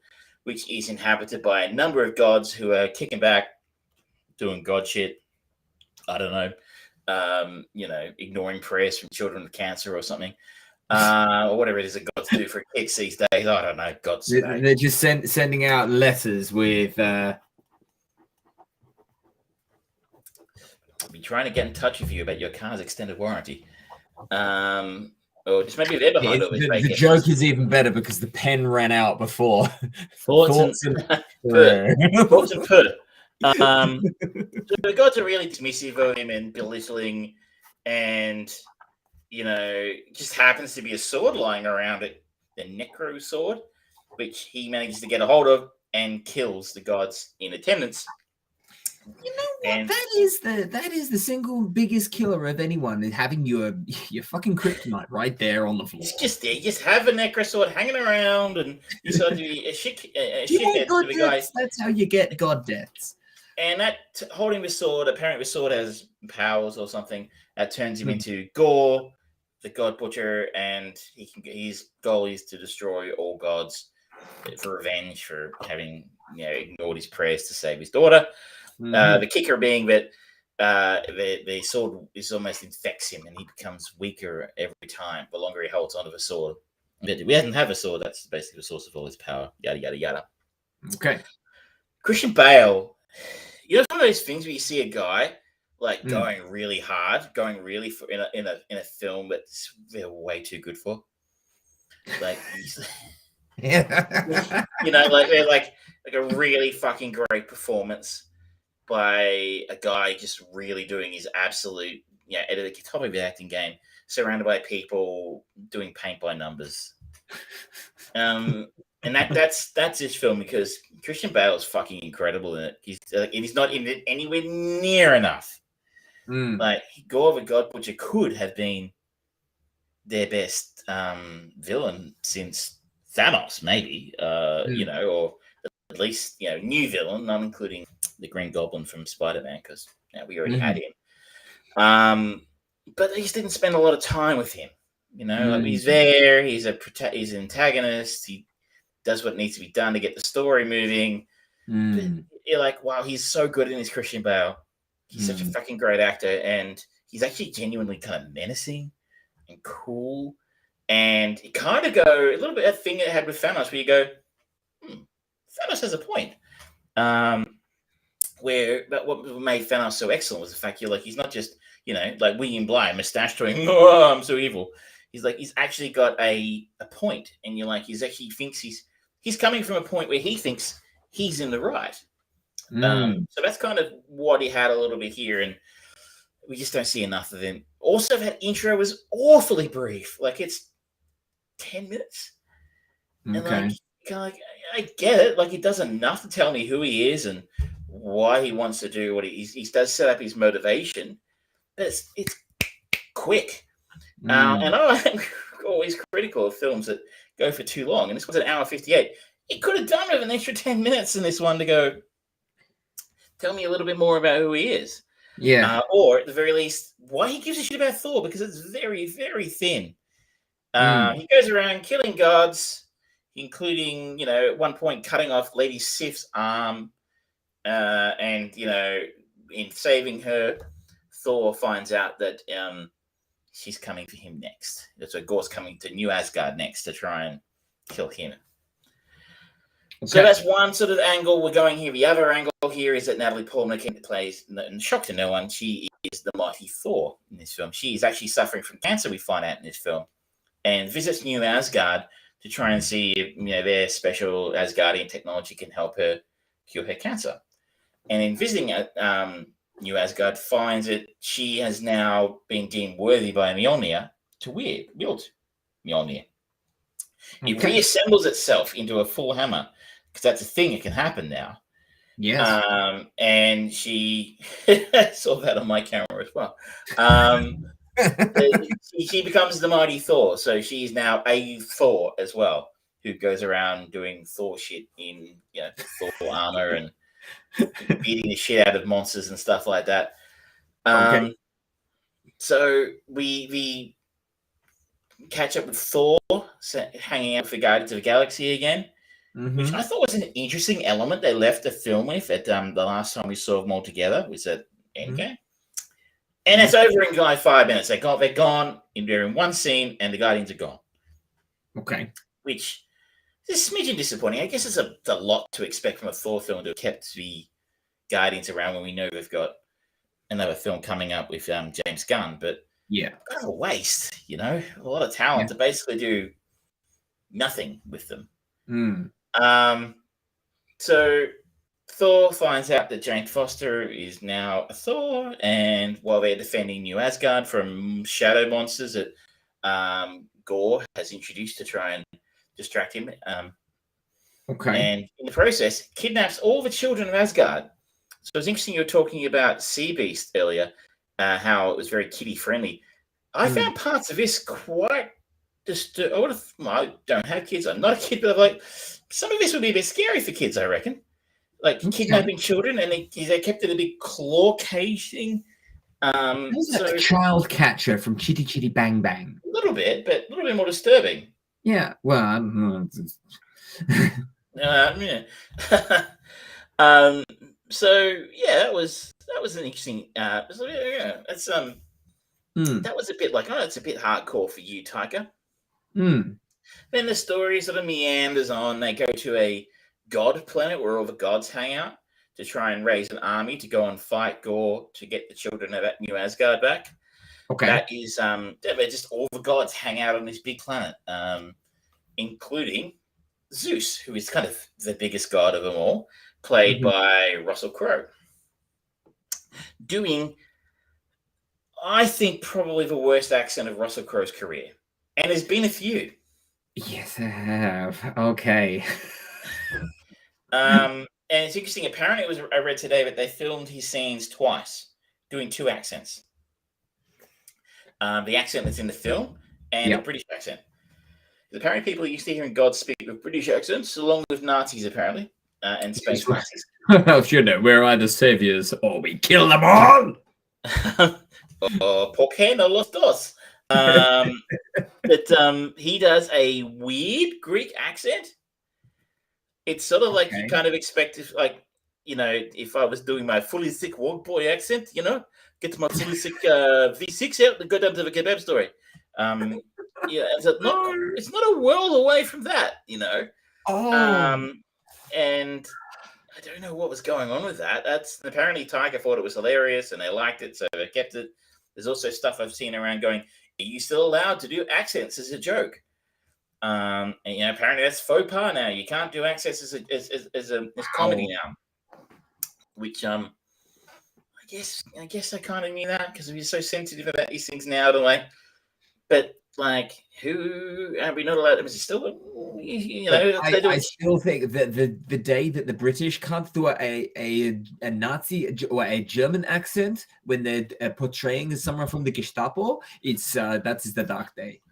which is inhabited by a number of gods who are kicking back, doing god shit. I don't know, ignoring prayers from children with cancer or something, or whatever it is that gods do for kids these days. I don't know, gods. They're just sending out letters with. I'll be trying to get in touch with you about your car's extended warranty. Or just maybe they're behind all this. The joke is even better because the pen ran out before. Thoughts and put. So the gods are really dismissive of him and belittling, and just happens to be a sword lying around it, the Necro sword, which he manages to get a hold of and kills the gods in attendance. You know what? And that is the single biggest killer of anyone, is having your fucking kryptonite right there on the floor. It's just there. You just have a Necro sword hanging around, and you sort of be a shithead to the guy. That's how you get god deaths. And that holding the sword, apparently the sword has powers or something that turns him into Gore, the God Butcher, and his goal is to destroy all gods for revenge for having ignored his prayers to save his daughter. The kicker being that the sword almost infects him, and he becomes weaker every time. The longer he holds onto the sword, we hadn't have a sword. That's basically the source of all his power. Yada yada yada. Okay. Christian Bale, it's one of those things where you see a guy going really hard, going really for in a film that they're way too good for. Like, yeah. they're like a really fucking great performance by a guy just really doing his absolute, at the top of the acting game, surrounded by people doing paint by numbers. And that's this film, because Christian Bale is fucking incredible in it. He's not in it anywhere near enough. Like, Gore the God Butcher could have been their best villain since Thanos, maybe, or at least new villain, not including the Green Goblin from Spider-Man, because we already had him. But they just didn't spend a lot of time with him. He's there. He's an antagonist. He does what needs to be done to get the story moving. But you're like, wow, he's so good in his Christian Bale. He's such a fucking great actor, and he's actually genuinely kind of menacing and cool. And you kind of go a little bit that thing it had with Thanos, where you go, Thanos has a point. But what made Thanos so excellent was the fact he's not just like William Bly, mustache twing, oh, I'm so evil. He's actually got a point, and you're like, he thinks he's coming from a point where he thinks he's in the right. So that's kind of what he had a little bit here, and we just don't see enough of him. Also, that intro was awfully brief. Like, it's 10 minutes. Okay. And I get it. Like, it does enough to tell me who he is and why he wants to do what he does set up his motivation. But it's quick. And I'm always critical of films that go for too long. And this was an hour 58. He could have done with an extra 10 minutes in this one to go, tell me a little bit more about who he is. Yeah. Or at the very least, why he gives a shit about Thor, because it's very, very thin. He goes around killing gods, including, at one point cutting off Lady Sif's arm. And, in saving her, Thor finds out that she's coming for him next. So Gore's coming to New Asgard next to try and kill him. Okay. So that's one sort of angle we're going here. The other angle here is that Natalie Portman plays, and shock to no one, she is the mighty Thor in this film. She is actually suffering from cancer, we find out in this film. and visits New Asgard to try and see if their special Asgardian technology can help her cure her cancer. And in visiting New Asgard, finds that she has now been deemed worthy by Mjolnir to wield Mjolnir. It reassembles itself into a full hammer because that's a thing that can happen now. Yes. And she saw that on my camera as well. She becomes the mighty Thor, so she's now a Thor as well, who goes around doing Thor shit in Thor armor and beating the shit out of monsters and stuff like that. So we catch up with Thor hanging out for Guardians of the Galaxy again, which I thought was an interesting element they left the film with at the last time we saw them all together, was at Endgame. And it's over in 5 minutes. They're gone. They're in one scene, and the Guardians are gone. Okay. Which is a smidgen disappointing. I guess it's a lot to expect from a Thor film to have kept the Guardians around when we know we've got another film coming up with James Gunn. But kind of a waste, a lot of talent to basically do nothing with them. So Thor finds out that Jane Foster is now a Thor, and while they're defending New Asgard from shadow monsters that Gore has introduced to try and distract him, and in the process, kidnaps all the children of Asgard. So it's interesting you were talking about Sea Beast earlier, how it was very kiddie-friendly. I found parts of this quite I don't have kids. I'm not a kid, but I'm like, some of this would be a bit scary for kids, I reckon. Like kidnapping children, and they kept it a big claw cage thing. Like Child Catcher from Chitty Chitty Bang Bang. A little bit, but a little bit more disturbing. Yeah, well, so that was an interesting. That was a bit like, it's a bit hardcore for you, Taika. Then the story sort of meanders on. They go to a god planet where all the gods hang out to try and raise an army to go and fight Gore to get the children of New Asgard back. That is, just all the gods hang out on this big planet, including Zeus, who is kind of the biggest god of them all, played by Russell Crowe. Doing, I think, probably the worst accent of Russell Crowe's career. And there's been a few. Yes, I have. Okay. And it's interesting. Apparently, I read today that they filmed his scenes twice, doing two accents. The accent that's in the film and a British accent. Apparently, people are used to hearing gods speak with British accents, along with Nazis, apparently, and space Nazis. We're either saviors or we kill them all. ¿Por qué no los dos? But he does a weird Greek accent. It's sort of like you kind of expect, if I was doing my fully sick work boy accent, get my fully sick V6 out and go down to the kebab story. It's not a world away from that, and I don't know what was going on with that. That's apparently Tiger thought it was hilarious and they liked it, so they kept it. There's also stuff I've seen around going, are you still allowed to do accents as a joke? And apparently that's faux pas now. You can't do accents as comedy now. Which I guess I kind of knew that because we're so sensitive about these things now. Who are we not allowed? Is it still? I still think that the day that the British can't do a Nazi or a German accent when they're portraying someone from the Gestapo, that is the dark day.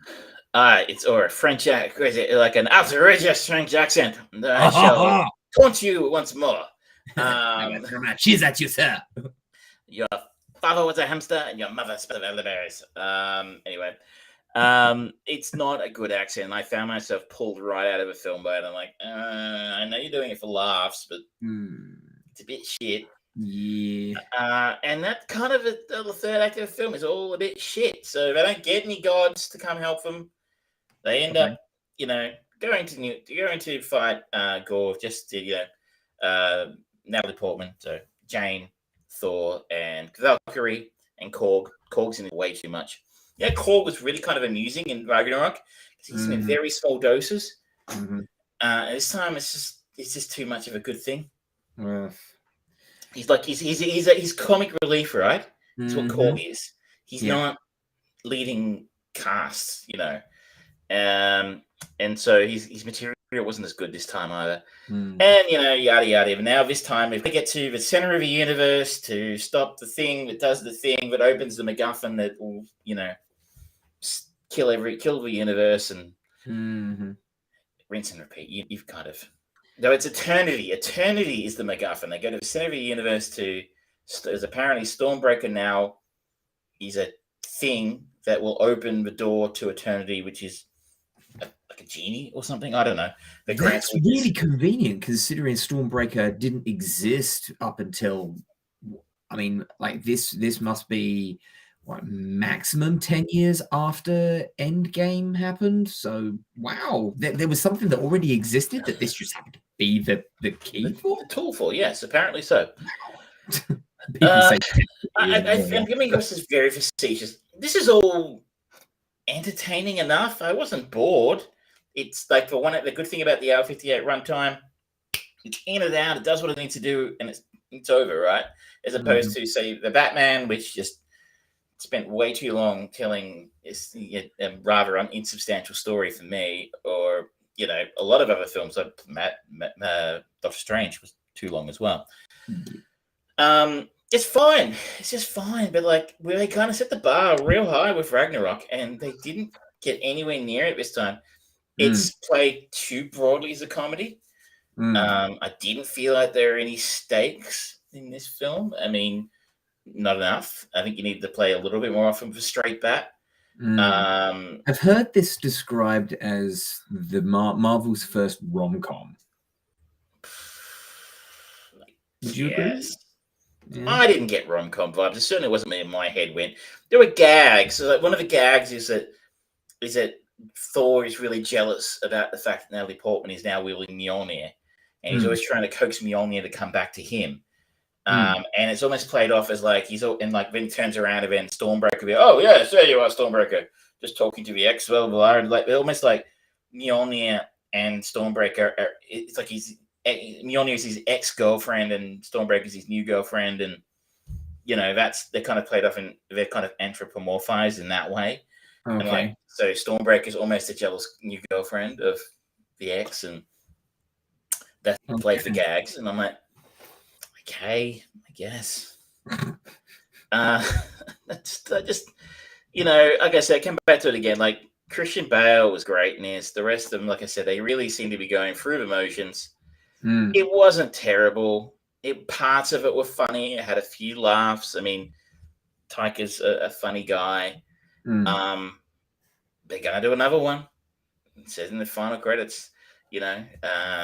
Or a French accent, like an outrageous French accent. I shall taunt you once more. She's at you, sir. Your father was a hamster and your mother spelled elderberries. Anyway. It's not a good accent. I found myself pulled right out of a film by it. I'm like, I know you're doing it for laughs, but it's a bit shit. Yeah. And that kind of the third act of the film is all a bit shit. So they don't get any gods to come help them. They end up, going to fight Gore just to, Natalie Portman, so Jane, Thor, and Valkyrie, and Korg. Korg's in it way too much. Yeah, Korg was really kind of amusing in Ragnarok. He's in very small doses. This time, it's just too much of a good thing. He's like he's comic relief, right? That's what Korg is. He's not leading casts, you know. And so his material wasn't as good this time either. And you know, yada yada. But now this time, if we get to the center of the universe to stop the thing that does the thing that opens the MacGuffin that will, you know, kill the universe and rinse and repeat. You've kind of, though it's eternity. Eternity is the MacGuffin. They go to the center of the universe to. There's apparently Stormbreaker now is a thing that will open the door to eternity, which is like a genie or something. I don't know. That's really convenient considering Stormbreaker didn't exist up until, I mean, like this must be what, maximum 10 years after Endgame happened. So wow, there was something that already existed that this just happened to be the key for? The tool for, yes, apparently so. People say I mean, this is very facetious. This is all entertaining enough. I wasn't bored. It's like the good thing about the hour 58 runtime, it's in and out. It does what it needs to do, and it's over, right? As opposed to say the Batman, which just spent way too long telling a rather insubstantial story for me, or you know, a lot of other films like Doctor Strange was too long as well. It's fine. It's just fine. But like, they kind of set the bar real high with Ragnarok, and they didn't get anywhere near it this time. It's played too broadly as a comedy. I didn't feel like there were any stakes in this film. I mean, not enough. I think you need to play a little bit more off of a straight bat. I've heard this described as the Marvel's first rom-com. Would you agree? Yeah. I didn't get rom-com vibes. It certainly wasn't in my head when there were gags. So like one of the gags is that Thor is really jealous about the fact that Natalie Portman is now wielding Mjolnir, and he's always trying to coax Mjolnir to come back to him. And it's almost played off as like then he turns around and then Stormbreaker will be, oh yes, there you are, Stormbreaker, just talking to the ex, blah blah blah. Like they're almost like Mjolnir and Stormbreaker. It's like Mjolnir is his ex-girlfriend and Stormbreaker is his new girlfriend, and you know they're kind of played off and they're kind of anthropomorphized in that way. Okay. And like, so Stormbreaker is almost a jealous new girlfriend of the ex, and that's played for gags. And I'm like, okay, I guess. I just, you know, like I said, I come back to it again. Like Christian Bale was great in this. The rest of them, like I said, they really seem to be going through the motions. It wasn't terrible. Parts of it were funny. It had a few laughs. I mean, Taika's a funny guy. They're gonna do another one. It says in the final credits, you know,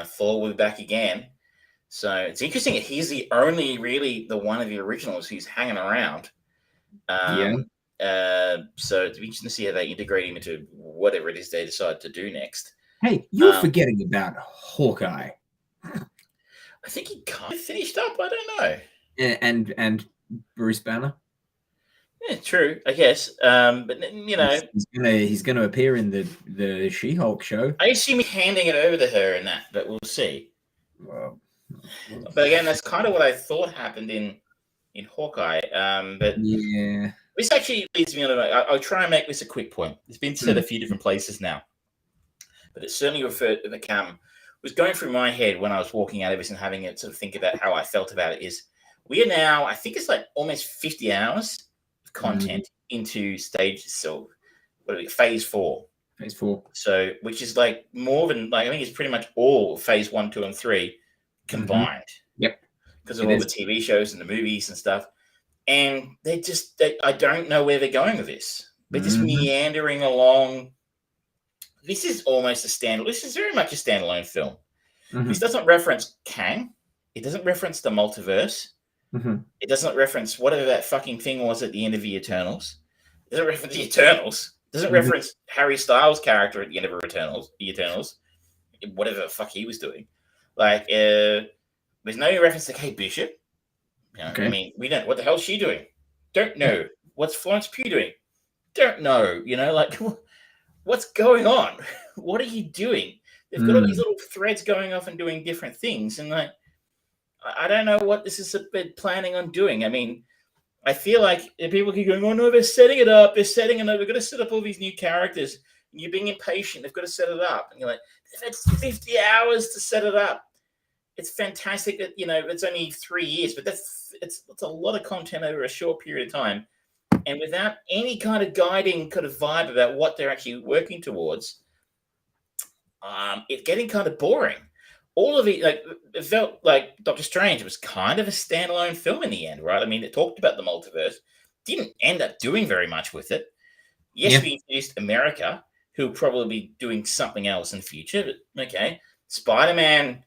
Thor will be back again. So it's interesting that he's the only really the one of the originals who's hanging around. So it's interesting to see how they integrate him into whatever it is they decide to do next. Hey, you're forgetting about Hawkeye. I think he kind of finished up. I don't know. And Bruce Banner. Yeah, true. I guess. But you know, he's gonna appear in the She-Hulk show. I assume he's handing it over to her in that, but we'll see. Well, but again, that's kind of what I thought happened in Hawkeye. But yeah, this actually leads me on. I'll try and make this a quick point. It's been said a few different places now, but it certainly referred to the cam. Was going through my head when I was walking out of this and having it sort of think about how I felt about it. Is we are now, I think it's like almost 50 hours of content into stage. So what are we, phase 4? Phase 4. So which is like more than like I think it's pretty much all phase 1, 2, and 3 combined. Yep. Because of all the TV shows and the movies and stuff. And I don't know where they're going with this. They're just meandering along. This is almost a standalone. This is very much a standalone film. This doesn't reference Kang. It doesn't reference the multiverse. It doesn't reference whatever that fucking thing was at the end of the Eternals. It doesn't reference the Eternals. It doesn't reference Harry Styles' character at the end of the Eternals. Whatever the fuck he was doing. Like, there's no reference to Kate Bishop. You know, I mean, we don't. What the hell is she doing? Don't know. What's Florence Pugh doing? don't know, like what's going on? What are you doing? They've got all these little threads going off and doing different things, and like I don't know what this is planning on doing. I mean, I feel like people keep going, oh no, they're setting it up. They're setting it up. They're going to set up all these new characters. And you're being impatient. They've got to set it up. And you're like, they've had 50 hours to set it up. It's fantastic that, it's only 3 years, but it's a lot of content over a short period of time. And without any kind of guiding kind of vibe about what they're actually working towards, it's getting kind of boring. All of it, like, it felt like Doctor Strange was kind of a standalone film in the end, right? I mean, it talked about the multiverse, didn't end up doing very much with it. Yes, we introduced America, who will probably be doing something else in the future, but okay. Spider-Man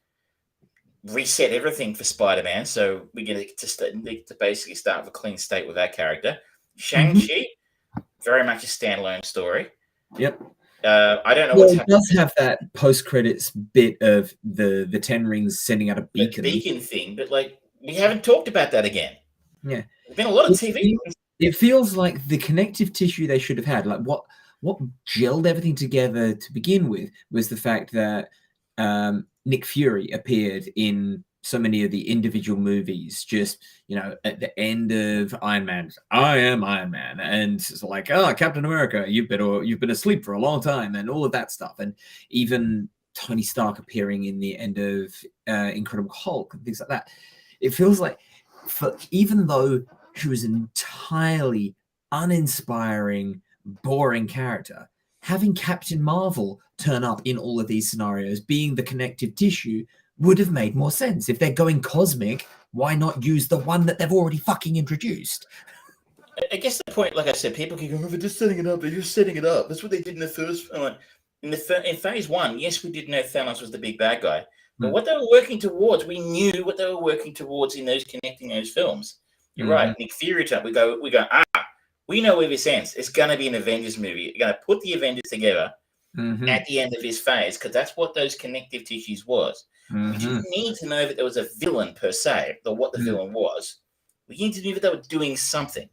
reset everything for Spider-Man, so we get to basically start with a clean state with that character. Shang-Chi, very much a standalone story. Yep. I don't know what's happening. It does have that post-credits bit of the 10 rings sending out a beacon. The beacon thing, but like we haven't talked about that again. Yeah. There's been a lot of TV. It feels like the connective tissue they should have had, like what gelled everything together to begin with was the fact that Nick Fury appeared in so many of the individual movies, just, at the end of Iron Man, I am Iron Man. And it's like, Captain America, you've been asleep for a long time, and all of that stuff. And even Tony Stark appearing in the end of Incredible Hulk and things like that. It feels like, even though she was an entirely uninspiring, boring character, having Captain Marvel turn up in all of these scenarios, being the connective tissue, would have made more sense. If they're going cosmic, why not use the one that they've already fucking introduced? I guess the point, like I said, people keep going, they're just setting it up. They're just setting it up. That's what they did in the first. In phase one, yes, we did know Thanos was the big bad guy. But what they were working towards, we knew what they were working towards in those connecting those films. You're right. Nick Fury time, we go, we know where this ends. It's going to be an Avengers movie. You're going to put the Avengers together at the end of this phase, because that's what those connective tissues was. We didn't need to know that there was a villain per se, or what the villain was. We needed to know that they were doing something.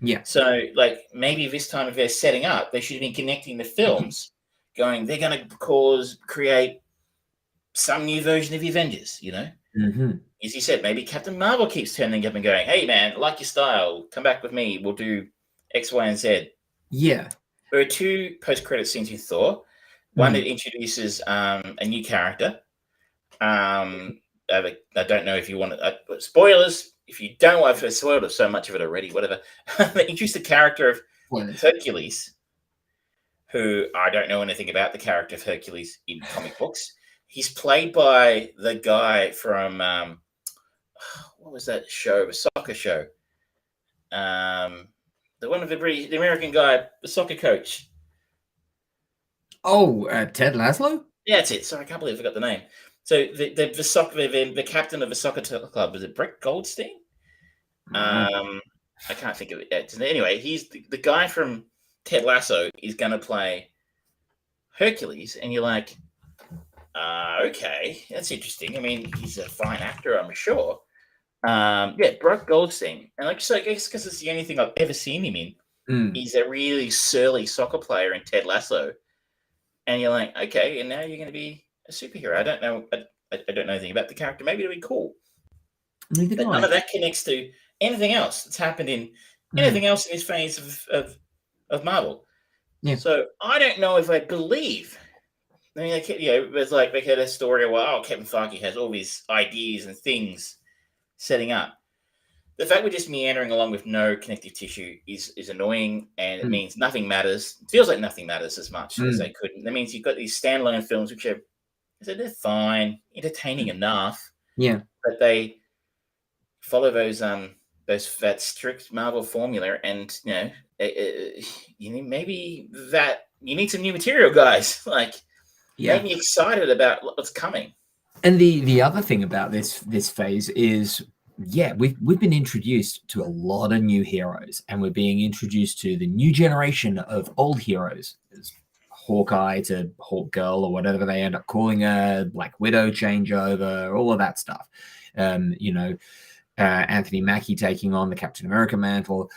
Yeah. So, like, maybe this time if they're setting up, they should have been connecting the films, going, they're going to create some new version of the Avengers, As you said, maybe Captain Marvel keeps turning up and going, hey, man, I like your style. Come back with me. We'll do X, Y, and Z. Yeah. There are 2 post-credit scenes in Thor. One that introduces a new character. I don't know if you want to... spoilers. If you don't want to spoil so much of it already, whatever. They introduced the character of Hercules, who I don't know anything about the character of Hercules in comic books. He's played by the guy from... what was that show? A soccer show. The one with the American guy, the soccer coach. Oh, Ted Lasso? Yeah, that's it. Sorry, I can't believe I forgot the name. So the captain of the soccer club, was it Brett Goldstein? I can't think of it. Anyway, he's the guy from Ted Lasso is going to play Hercules, and you're like, okay, that's interesting. I mean, he's a fine actor, I'm sure. Brett Goldstein, and like, so I guess because it's the only thing I've ever seen him in. He's a really surly soccer player in Ted Lasso, and you're like, okay, and now you're going to be a superhero. I don't know. I don't know anything about the character. Maybe it'll be cool. But none of that connects to anything else that's happened in anything else in this phase of Marvel. Yeah. So I don't know if I believe. I mean, there's like they had a story of Kevin Feige has all these ideas and things setting up. The fact we're just meandering along with no connective tissue is annoying, and it means nothing matters. It feels like nothing matters as much as they could. That means you've got these standalone films which are, they're fine, entertaining enough. Yeah, but they follow that strict Marvel formula, and maybe that you need some new material, guys. Make me excited about what's coming. And the other thing about this phase is, we've been introduced to a lot of new heroes, and we're being introduced to the new generation of old heroes. There's Hawkeye to Hawk Girl, or whatever they end up calling her, Black Widow changeover, all of that stuff. Anthony Mackie taking on the Captain America mantle.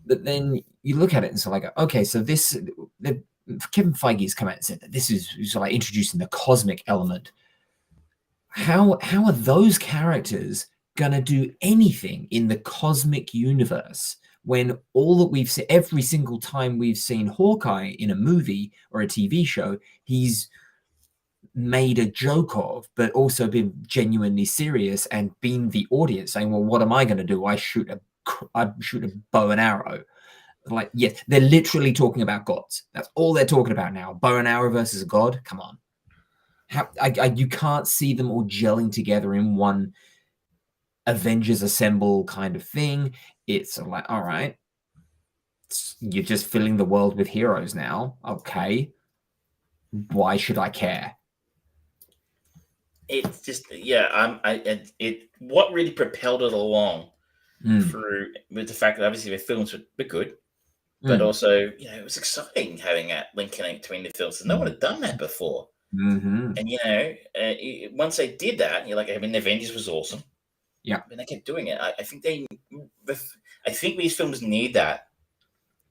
But then you look at it and it's like, okay, so Kevin Feige's come out and said that this is sort of like introducing the cosmic element. How are those characters going to do anything in the cosmic universe when all that we've seen, every single time we've seen Hawkeye in a movie or a TV show, he's made a joke of, but also been genuinely serious and been the audience saying, well, what am I going to do? I shoot a bow and arrow. Like, yes, they're literally talking about gods. That's all they're talking about now. Bow and arrow versus a god. Come on. You can't see them all gelling together in one Avengers Assemble kind of thing. It's like, all right, you're just filling the world with heroes now. Okay. Why should I care? It's just, what really propelled it along through with the fact that obviously the films were good, but also, it was exciting having that link connect between the films. No one had done that before. Mm-hmm. And, once they did that, you're like, I mean, Avengers was awesome. Yeah. And they kept doing it. I think these films need that.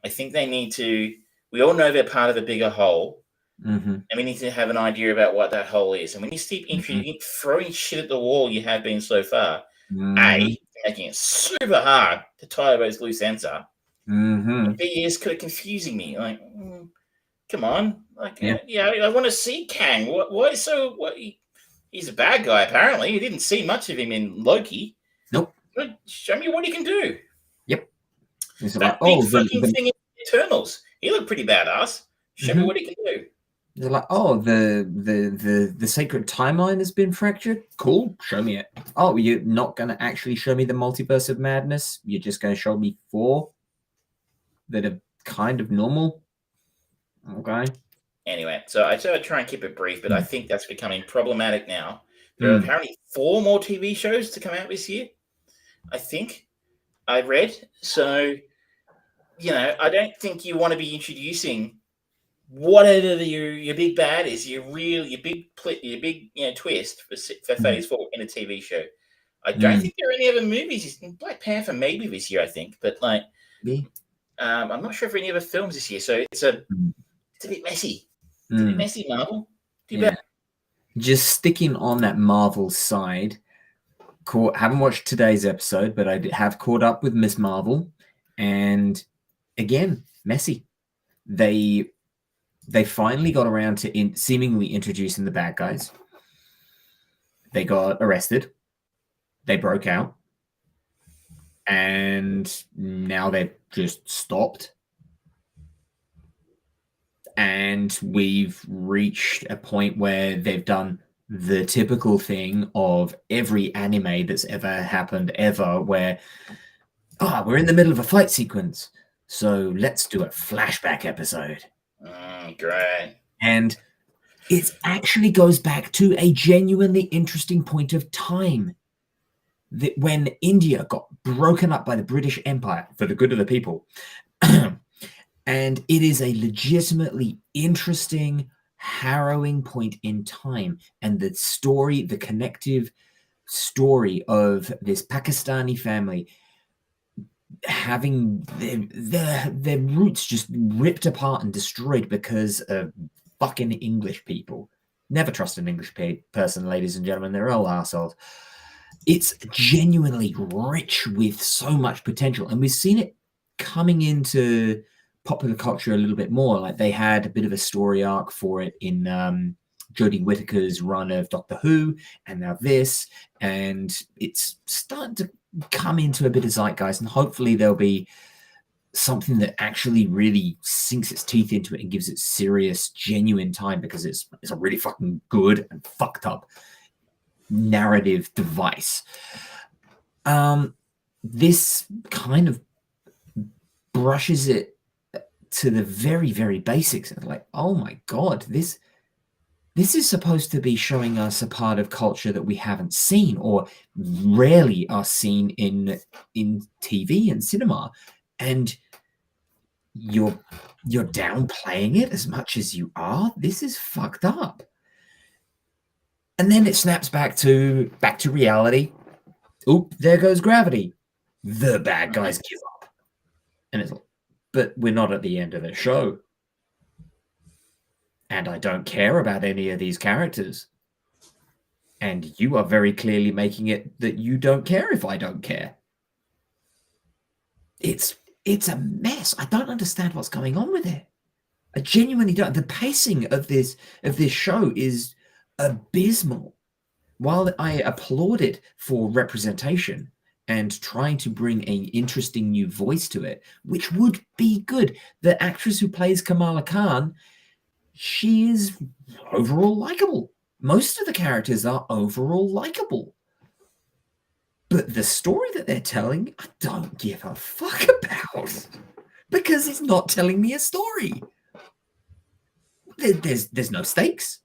I think they need to, we all know they're part of a bigger whole. Mm-hmm. And we need to have an idea about what that whole is. And when you keep throwing shit at the wall you have been so far, making it super hard to tie those loose ends up. B is kind of confusing me. Like, come on. Like, I want to see Kang. What is so? What? He's a bad guy, apparently. You didn't see much of him in Loki. Nope. Show me what he can do. Yep. That big fucking thing in Eternals. He looked pretty badass. Show me what he can do. They're like, oh, the sacred timeline has been fractured. Cool, show me it. Oh, you're not going to actually show me the multiverse of madness. You're just going to show me 4 that are kind of normal. Okay. Anyway, so I said I'd try and keep it brief, but I think that's becoming problematic now. There are apparently 4 more TV shows to come out this year. I think I read. So, I don't think you want to be introducing whatever your big bad is, your big twist for Phase 4 in a TV show. I don't think there are any other movies. Black Panther maybe this year, I think, but I'm not sure if any other films this year. So it's a bit messy. It's a bit messy, Marvel. Too bad. Just sticking on that Marvel side. Haven't watched today's episode, but I have caught up with Miss Marvel, and again, messy. They finally got around to seemingly introducing the bad guys. They got arrested. They broke out. And now they've just stopped. And we've reached a point where they've done the typical thing of every anime that's ever happened ever, where, we're in the middle of a fight sequence, so let's do a flashback episode. Great. And it actually goes back to a genuinely interesting point of time, that when India got broken up by the British Empire for the good of the people. And it is a legitimately interesting, harrowing point in time. And the story, the connective story of this Pakistani family having their roots just ripped apart and destroyed because of fucking English people. Never trust an English person, ladies and gentlemen. They're all assholes. It's genuinely rich with so much potential. And we've seen it coming into popular culture a little bit more. Like, they had a bit of a story arc for it in Jodie Whittaker's run of Doctor Who, and now this. And it's starting to come into a bit of zeitgeist, and hopefully there'll be something that actually really sinks its teeth into it and gives it serious, genuine time, because it's a really fucking good and fucked up narrative device. This kind of brushes it to the very, very basics. Like, oh my god, this is supposed to be showing us a part of culture that we haven't seen, or rarely are seen in TV and cinema, and you're downplaying it as much as you are. This is fucked up. And then it snaps back to reality. Oop, there goes gravity. The bad guys give up. And it's like, but we're not at the end of the show. And I don't care about any of these characters. And you are very clearly making it that you don't care if I don't care. It's a mess. I don't understand what's going on with it. I genuinely don't. The pacing of this show is abysmal. While I applaud it for representation and trying to bring an interesting new voice to it, which would be good. The actress who plays Kamala Khan, she is overall likable. Most of the characters are overall likable. But the story that they're telling, I don't give a fuck about. Because it's not telling me a story. There's no stakes.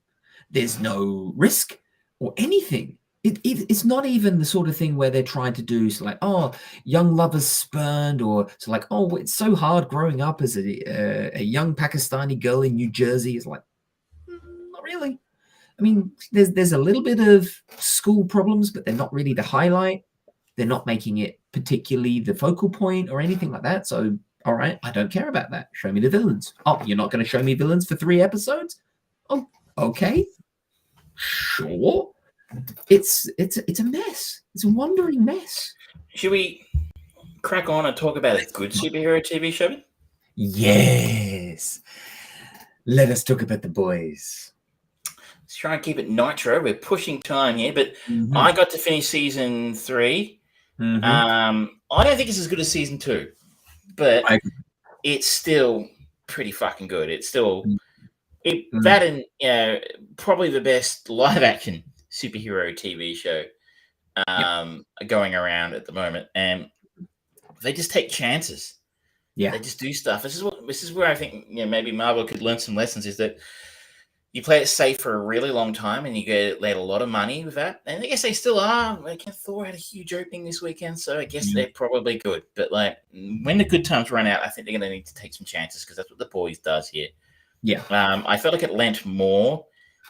There's no risk or anything. It's not even the sort of thing where they're trying to do so like, oh, young lovers spurned, or so like, oh, it's so hard growing up as a young Pakistani girl in New Jersey. It's like, not really. I mean, there's a little bit of school problems, but they're not really the highlight. They're not making it particularly the focal point or anything like that. So, all right, I don't care about that. Show me the villains. Oh, you're not going to show me villains for 3 episodes? Oh, okay. Sure. It's a mess. It's a wandering mess. Should we crack on and talk about a good superhero TV show? Yes. Let us talk about The Boys. Let's try and keep it nitro. We're pushing time here, but I got to finish season 3. I don't think it's as good as season 2, but it's still pretty fucking good. It's still that, and probably the best live action superhero TV show going around at the moment, and they just take chances. Yeah, they just do stuff. This is where I think maybe Marvel could learn some lessons. Is that you play it safe for a really long time, and you get a lot of money with that. And I guess they still are. Like Thor had a huge opening this weekend, so I guess they're probably good. But like when the good times run out, I think they're going to need to take some chances, because that's what The Boys does here. Yeah, I felt like it lent more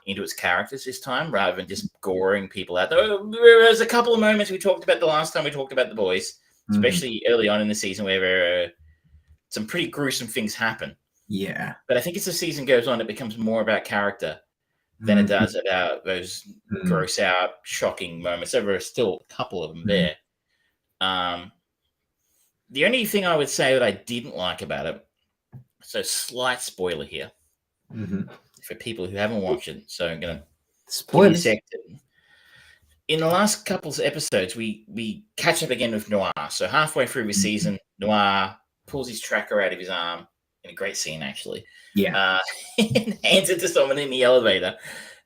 into its characters this time, rather than just goring people out. There was a couple of moments we talked about the last time we talked about The Boys, especially early on in the season, where some pretty gruesome things happen. Yeah. But I think as the season goes on, it becomes more about character than it does about those gross out, shocking moments. There are still a couple of them there. The only thing I would say that I didn't like about it, so slight spoiler here for people who haven't watched it, so I'm going to spoilers. In the last couple of episodes, we catch up again with Noir. So halfway through the season, Noir pulls his tracker out of his arm, in a great scene, actually. Yeah. And hands it to someone in the elevator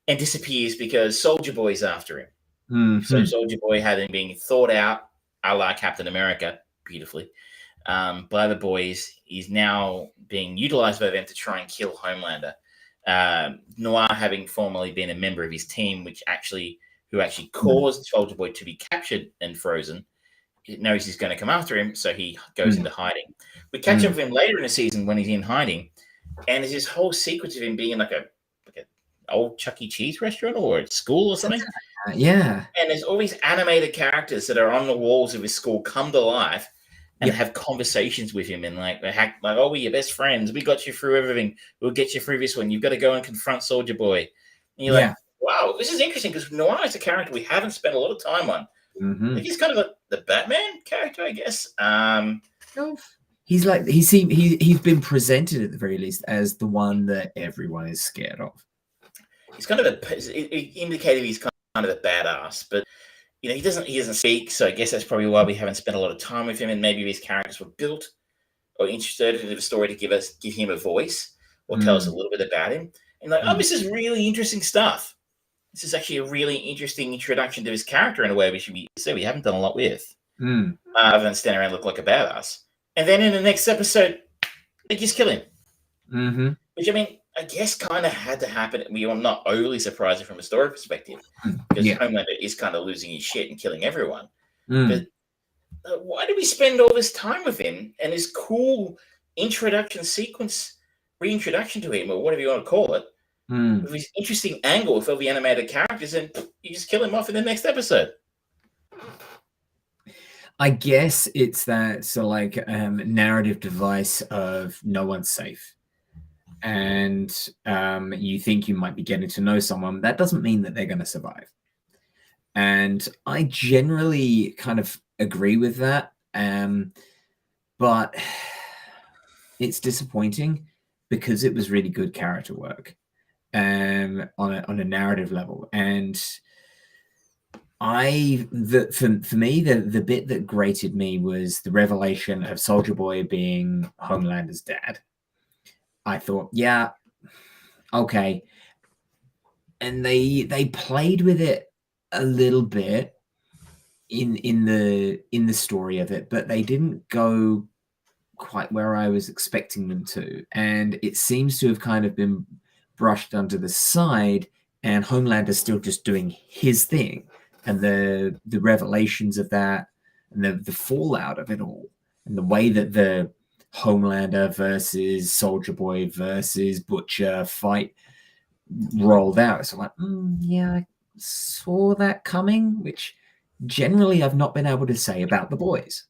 and disappears because Soldier Boy's after him. So Soldier Boy, having been thought out, a la Captain America, beautifully, by the Boys, is now being utilized by them to try and kill Homelander. Noir, having formerly been a member of his team, who actually caused Soldier Boy to be captured and frozen, knows he's going to come after him, so he goes into hiding. We catch up with him later in the season when he's in hiding, and there's this whole sequence of him being in like a old Chuck E. Cheese restaurant or a school or something. Yeah. And there's all these animated characters that are on the walls of his school come to life and have conversations with him, and like, oh, we're your best friends. We got you through everything. We'll get you through this one. You've got to go and confront Soldier Boy. And you're like, wow, this is interesting, because Noir is a character we haven't spent a lot of time on. Like he's kind of the Batman character, I guess. He's like he's been presented at the very least as the one that everyone is scared of. He's kind of it indicated he's kind of a badass, but he doesn't speak, so I guess that's probably why we haven't spent a lot of time with him, and maybe his characters were built or inserted into the story to give him a voice or tell us a little bit about him. And like, oh, this is really interesting stuff. This is actually a really interesting introduction to his character in a way we haven't done a lot with, other than stand around and look like a badass. And then in the next episode, they just kill him. Which, I mean, I guess kind of had to happen. I'm not overly surprised from a story perspective, because Homelander is kind of losing his shit and killing everyone. But why do we spend all this time with him and his cool introduction sequence, reintroduction to him, or whatever you want to call it, with his interesting angle with all the animated characters, and you just kill him off in the next episode? I guess it's that sort of like narrative device of no one's safe. And you think you might be getting to know someone. That doesn't mean that they're going to survive. And I generally kind of agree with that. But it's disappointing because it was really good character work on a narrative level. And for me, the bit that grated me was the revelation of Soldier Boy being Homelander's dad. I thought, yeah, okay. And they played with it a little bit in the story of it, but they didn't go quite where I was expecting them to. And it seems to have kind of been brushed under the side, and Homelander's still just doing his thing. And the revelations of that and the fallout of it all, and the way that the Homelander versus Soldier Boy versus Butcher fight rolled out. So I'm like, yeah, I saw that coming, which generally I've not been able to say about the boys.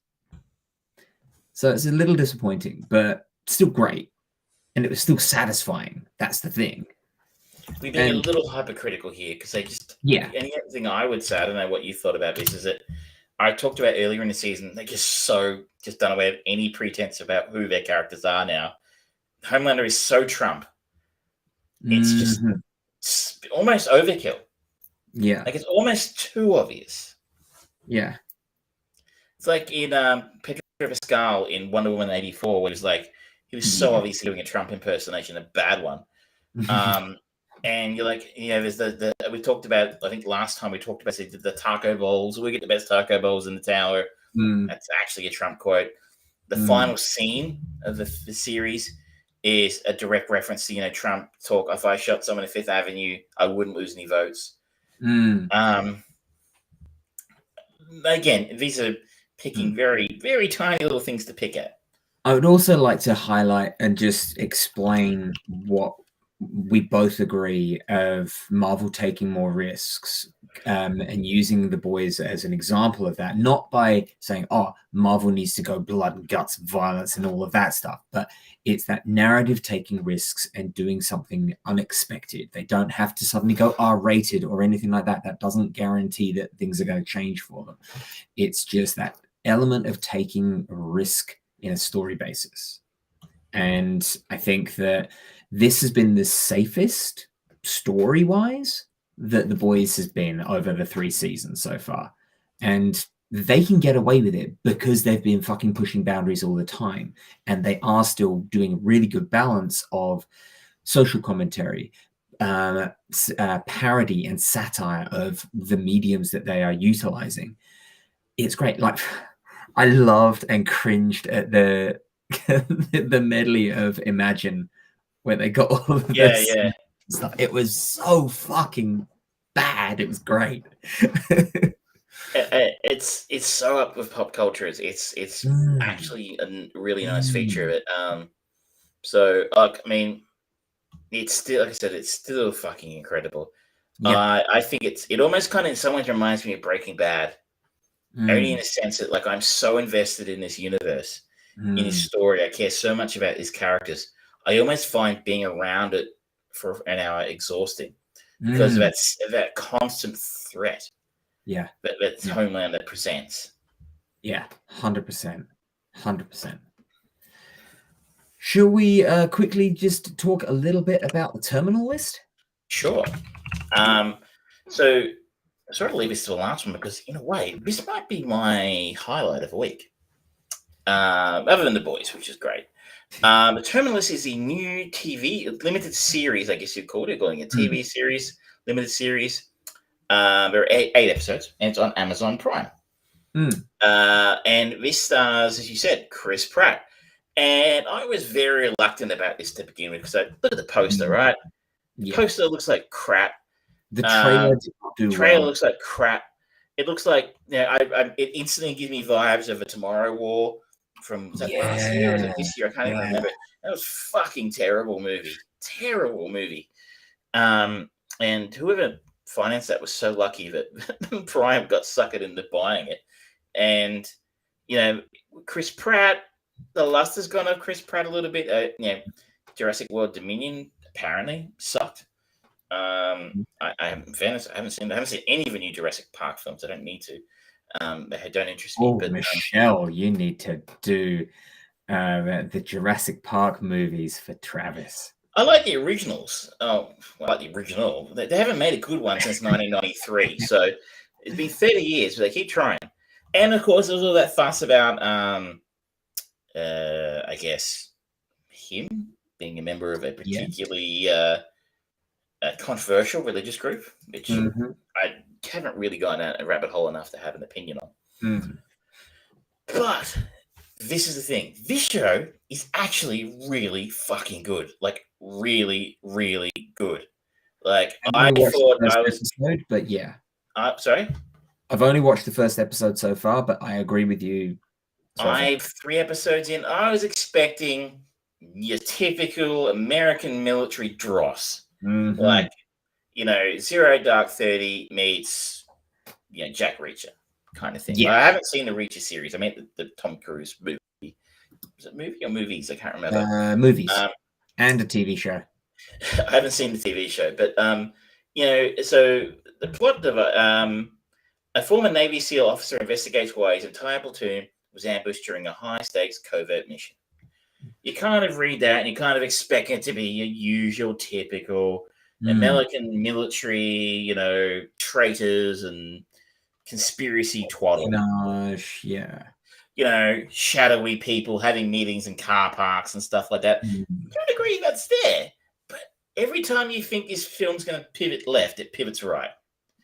So it's a little disappointing, but still great. And it was still satisfying. That's the thing. We've been a little hypercritical here because they just... Yeah. And the other thing I would say, I don't know what you thought about this, is that I talked about earlier in the season, they just done away with any pretense about who their characters are now. Homelander is so Trump. It's just almost overkill. Yeah. Like, it's almost too obvious. Yeah. It's like in Pedro Pascal in Wonder Woman 84, where it's like, he was so obviously doing a Trump impersonation, a bad one. And you're like, there's the we talked about, I think last time we talked about the taco bowls. We get the best taco bowls in the tower. That's actually a Trump quote. The final scene of the series is a direct reference to, Trump talk. If I shot someone at Fifth Avenue, I wouldn't lose any votes. Again, these are picking very, very tiny little things to pick at. I would also like to highlight and just explain what we both agree of Marvel taking more risks and using the boys as an example of that, not by saying, oh, Marvel needs to go blood and guts, violence and all of that stuff, but it's that narrative taking risks and doing something unexpected. They don't have to suddenly go R-rated or anything like that. That doesn't guarantee that things are going to change for them. It's just that element of taking a risk in a story basis. And I think that this has been the safest story-wise that the boys has been over the 3 seasons so far. And they can get away with it because they've been fucking pushing boundaries all the time. And they are still doing a really good balance of social commentary, parody and satire of the mediums that they are utilizing. It's great. Like, I loved and cringed at the the medley of Imagine, where they got all of this stuff. It was so fucking bad. It was great. It's so up with pop culture. It's actually a really nice feature of it. So I mean, it's still, like I said, it's still fucking incredible. I think it almost kind of in some ways reminds me of Breaking Bad. Only in a sense that, like, I'm so invested in this universe, in his story. I care so much about his characters. I almost find being around it for an hour exhausting because of that constant threat. Yeah, that Homelander presents. Yeah, 100%, 100%. Shall we quickly just talk a little bit about the terminal list? Sure. So I sort of leave this to the last one because, in a way, this might be my highlight of the week. Other than The Boys, which is great. The Terminal List is the new TV limited series, I guess you'd call it, calling it a TV series, limited series. There are 8 episodes, and it's on Amazon Prime. And this stars, as you said, Chris Pratt. And I was very reluctant about this to begin with because I look at the poster, right? The poster looks like crap. The trailer looks like crap. It looks like, it instantly gives me vibes of a Tomorrow War from last year or was it this year? I can't even remember. That was fucking terrible movie. Terrible movie. And whoever financed that was so lucky that Prime got suckered into buying it. And Chris Pratt, the lust has gone off Chris Pratt a little bit. Jurassic World Dominion apparently sucked. I haven't seen any of the new Jurassic Park films. I don't need to. They don't interest me. But Michelle, you need to do the Jurassic Park movies for Travis. I like the originals. I like the original. They haven't made a good one since 1993. So it's been 30 years, but they keep trying. And of course, there's all that fuss about, I guess, him being a member of a particularly controversial religious group, which I haven't really gone down a rabbit hole enough to have an opinion on. But this is the thing. This show is actually really fucking good. Like, really, really good. Like, I thought I was... episode, but yeah. Sorry? I've only watched the first episode so far, but I agree with you. I'm 3 episodes in. I was expecting your typical American military dross. Like, Zero Dark 30 meets, Jack Reacher kind of thing. Yeah. I haven't seen the Reacher series. I mean, the Tom Cruise movie. Was it movie or movies? I can't remember. Movies and a TV show. I haven't seen the TV show, but so the plot of a former Navy SEAL officer investigates why his entire platoon was ambushed during a high-stakes covert mission. You kind of read that and you kind of expect it to be your usual, typical American military, traitors and conspiracy twaddle. Shadowy people having meetings in car parks and stuff like that. To a degree, that's there. But every time you think this film's going to pivot left, it pivots right.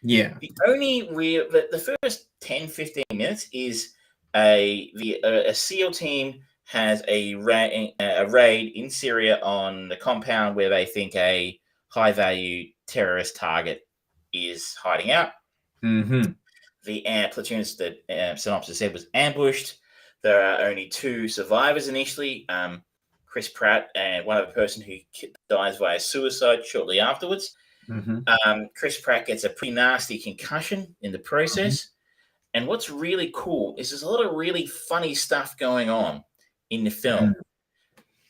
Yeah. The only real, the first 10, 15 minutes is a SEAL team has a raid in Syria on the compound where they think a high-value terrorist target is hiding out. The platoon, the synopsis said, was ambushed. There are only 2 survivors initially, Chris Pratt and one other person who dies via suicide shortly afterwards. Chris Pratt gets a pretty nasty concussion in the process. And what's really cool is there's a lot of really funny stuff going on in the film.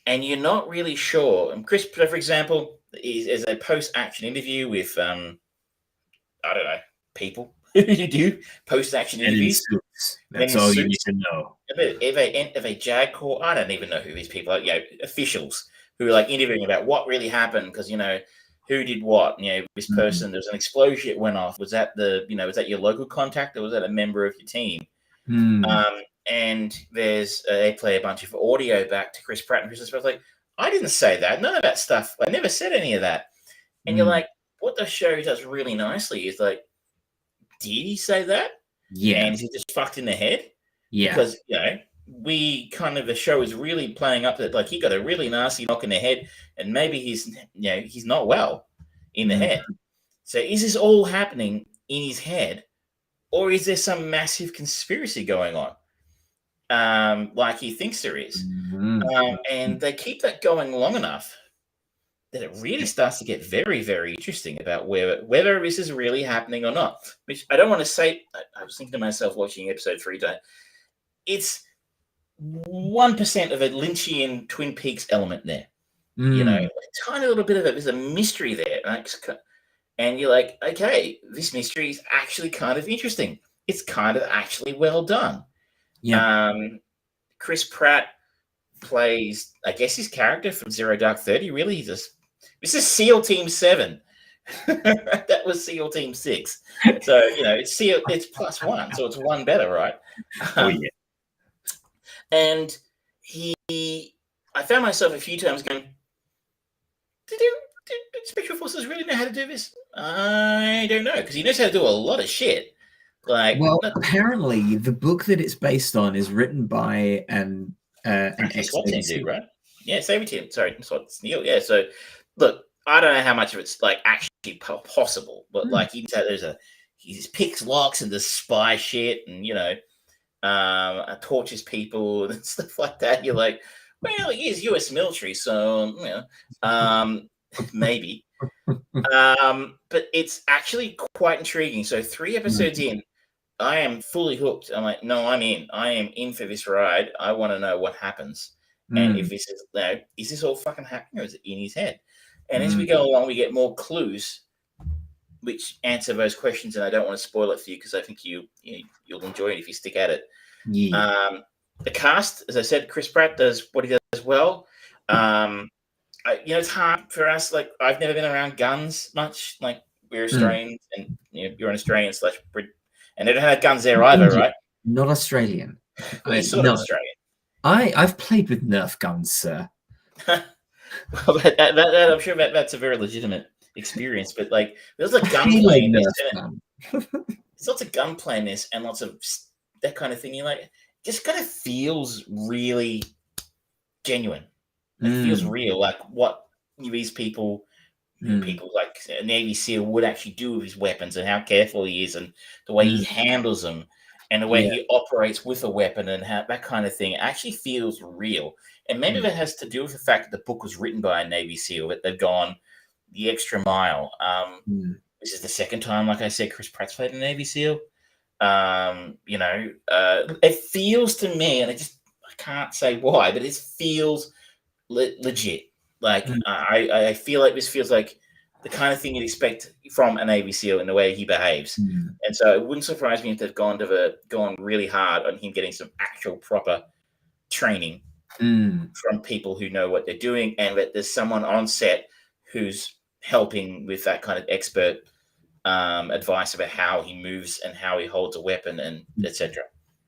And you're not really sure. And Chris Pratt, for example, is a post-action interview with, people. You do post-action interviews. That's all you need to know. If a JAG Corps, I don't even know who these people are, officials who are like interviewing about what really happened because, who did what? This person, there's an explosion that went off. Was that was that your local contact or was that a member of your team? And they play a bunch of audio back to Chris Pratt and Chris Pratt's like, I didn't say that. None of that stuff. I never said any of that. And you're like, what the show does really nicely is like, did he say that? Yeah. And is he just fucked in the head? Yeah. Because, the show is really playing up that like he got a really nasty knock in the head and maybe he's not well in the head. So is this all happening in his head or is there some massive conspiracy going on? Like he thinks there is. And they keep that going long enough that it really starts to get very, very interesting about whether this is really happening or not. Which I don't want to say. I was thinking to myself watching episode 3 today. It's 1% of a Lynchian Twin Peaks element there. A tiny little bit of it. There's a mystery there, right? And you're like, okay, this mystery is actually kind of interesting. It's kind of actually well done. Chris Pratt plays, I guess, his character from Zero Dark 30. Really, this is SEAL Team 7. That was SEAL Team 6. So it's it's +1, so it's 1 better, right? And I found myself a few times going, did Special Forces really know how to do this? I don't know, because he knows how to do a lot of shit. Apparently, the book that it's based on is written by an ex-SWAT team dude, right? Yeah, Savvy Team. Sorry, it's Neil. Yeah, so look, I don't know how much of it's like actually possible, but like he picks locks and does spy shit and tortures people and stuff like that. You're like, well, he is U.S. military, so maybe. But it's actually quite intriguing. So 3 episodes in, I am fully hooked. I'm like, no, I'm in. I am in for this ride. I want to know what happens. And if this is, is this all fucking happening or is it in his head? And as we go along, we get more clues which answer those questions. And I don't want to spoil it for you because I think you'll enjoy it if you stick at it. Yeah. The cast, as I said, Chris Pratt does what he does well. It's hard for us. Like, I've never been around guns much. Like, we're Australians, and you're an Australian / Brit, and they don't have guns there either, Indian, right? Not Australian. He's sort of Australian. I've played with Nerf guns, sir. Well, I'm sure that's a very legitimate experience. But like, there's like gunplay in this. There's lots of gunplay in this, and lots of that kind of thing. You're like, just kind of feels really genuine. It feels real, like what these people like a Navy SEAL would actually do with his weapons, and how careful he is, and the way he handles them, and the way he operates with a weapon, and how that kind of thing actually feels real. And maybe that has to do with the fact that the book was written by a Navy SEAL, that they've gone the extra mile. This is the second time, like I said, Chris Pratt's played a Navy SEAL. It feels to me, and I can't say why, but it feels legit. Like, I feel like this feels like the kind of thing you'd expect from a Navy SEAL in the way he behaves. And so it wouldn't surprise me if they've gone really hard on him getting some actual proper training from people who know what they're doing, and that there's someone on set who's helping with that kind of expert advice about how he moves and how he holds a weapon, and etc.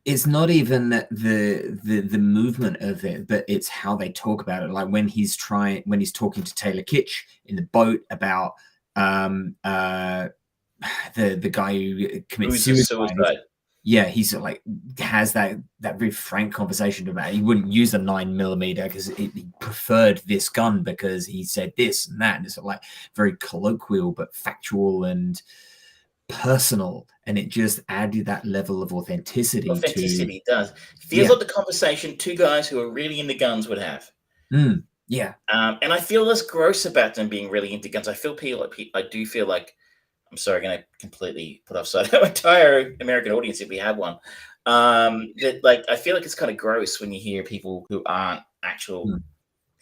It's not even the movement of it, but it's how they talk about it. Like when he's talking to Taylor Kitsch in the boat about the guy who commits suicide. Yeah, he's like has that very frank conversation about he wouldn't use a 9mm because he preferred this gun because he said this and that, and it's like very colloquial but factual and personal, and it just added that level of authenticity. It does. Feels like the conversation two guys who are really into guns would have. And I feel less gross about them being really into guns. I do feel like, I'm sorry, I'm going to completely put offside our entire American audience if we have one. That, like, I feel like it's kind of gross when you hear people who aren't who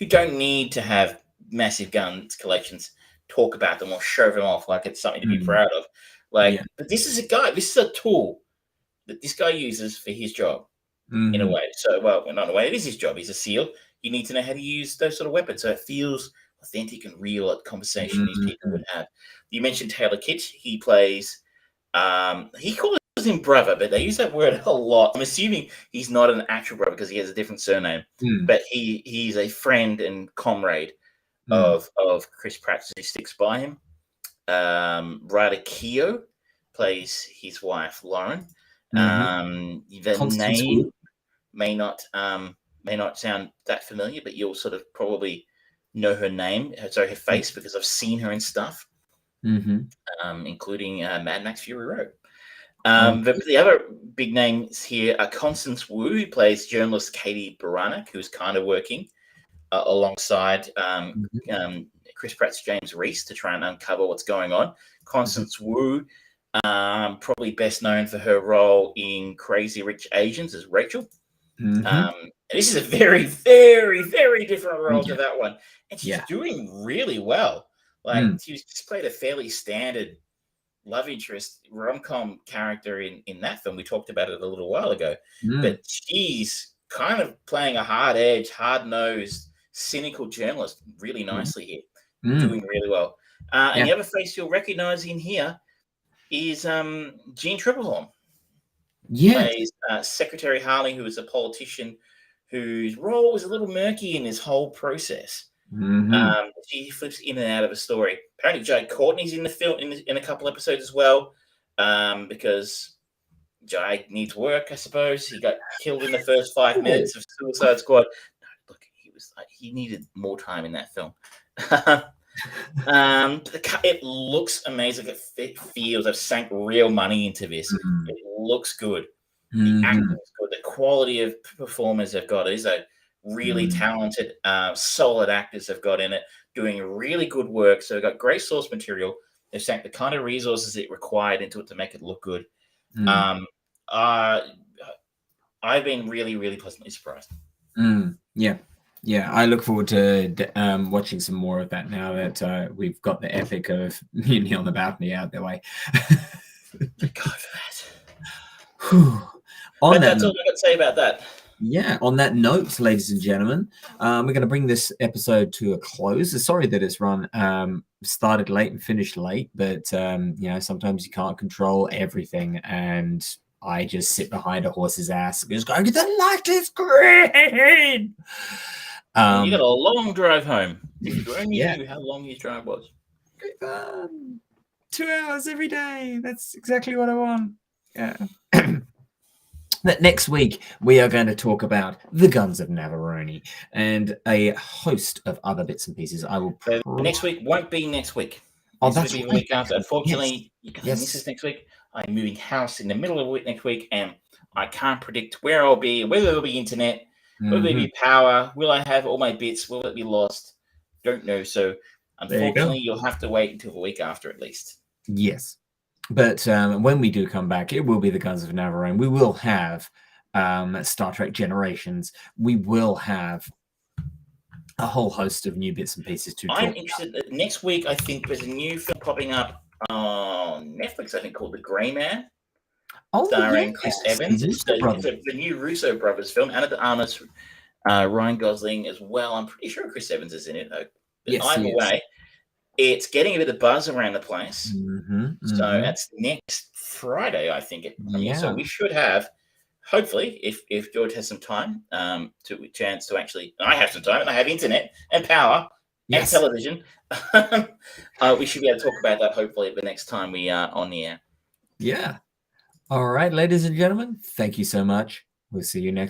don't need to have massive guns collections talk about them or show them off like it's something to be proud of. But this is a tool that this guy uses for his job in a way. So, well, not in a way, it is his job. He's a SEAL. You need to know how to use those sort of weapons. So it feels authentic and real at the conversation these people would have. You mentioned Taylor Kitsch. He plays, he calls him brother, but they use that word a lot. I'm assuming he's not an actual brother because he has a different surname, but he's a friend and comrade of Chris Pratt, so he sticks by him. Ryder Keough plays his wife Lauren. The name may not sound that familiar, but you'll sort of probably know her name, her face, because I've seen her in stuff, including Mad Max Fury Road. The other big names here are Constance Wu, who plays journalist Katie Baranek, who's kind of working alongside Chris Pratt's James Reese to try and uncover what's going on. Constance Wu, probably best known for her role in Crazy Rich Asians as Rachel. This is a very, very, very different role to that one. And she's doing really well. Like, she's just played a fairly standard love interest rom-com character in that film. We talked about it a little while ago. But she's kind of playing a hard-edged, hard-nosed, cynical journalist really nicely here. Doing really well. And the other face you'll recognize in here is Jean Tripplehorn. Plays Secretary Harley, who is a politician whose role was a little murky in this whole process. She flips in and out of a story. Apparently, Jai Courtney's in the film in a couple episodes as well, because Jai needs work, I suppose. He got killed in the first 5 minutes of Suicide Squad. No, look, he needed more time in that film. It looks amazing. It feels I've sank real money into this. It looks good. The acting is good. The quality of performers they've got is a really talented, solid actors they've got in it, doing really good work. So they've got great source material. They've sank the kind of resources it required into it to make it look good. I've been really, really pleasantly surprised. Yeah. I look forward to watching some more of that now that we've got the epic of Mutiny on the Balcony out their way. Thank God for that. That's all I got to say about that. Yeah, on that note, ladies and gentlemen, we're going to bring this episode to a close. Sorry that it's started late and finished late, but sometimes you can't control everything, and I just sit behind a horse's ass and just go, the light is green! You got a long drive home. If you only knew how long his drive was. 2 hours every day. That's exactly what I want. Yeah. That next week, we are going to talk about the Guns of Navarone and a host of other bits and pieces. Next week won't be next week. This will be the week after. Unfortunately, you can't miss this next week. I'm moving house in the middle of the week next week, and I can't predict where I'll be, whether there'll be internet, will there be power, will I have all my bits, will it be lost? Don't know. So, unfortunately, you'll have to wait until the week after at least. Yes. But when we do come back, it will be the Guns of Navarone. We will have Star Trek Generations. We will have a whole host of new bits and pieces to talk about. I'm interested. Next week, I think there's a new film popping up on Netflix, I think, called The Grey Man, starring Chris Evans. It's the new Russo brothers film. Anna de Armas, Ryan Gosling as well. I'm pretty sure Chris Evans is in it, though. Either way, it's getting a bit of buzz around the place. So that's next Friday, I think. So we should have, hopefully, if George has some time, to chance to actually, I have some time, and I have internet and power and television. We should be able to talk about that, hopefully, the next time we are on the air. Yeah. All right, ladies and gentlemen, thank you so much. We'll see you next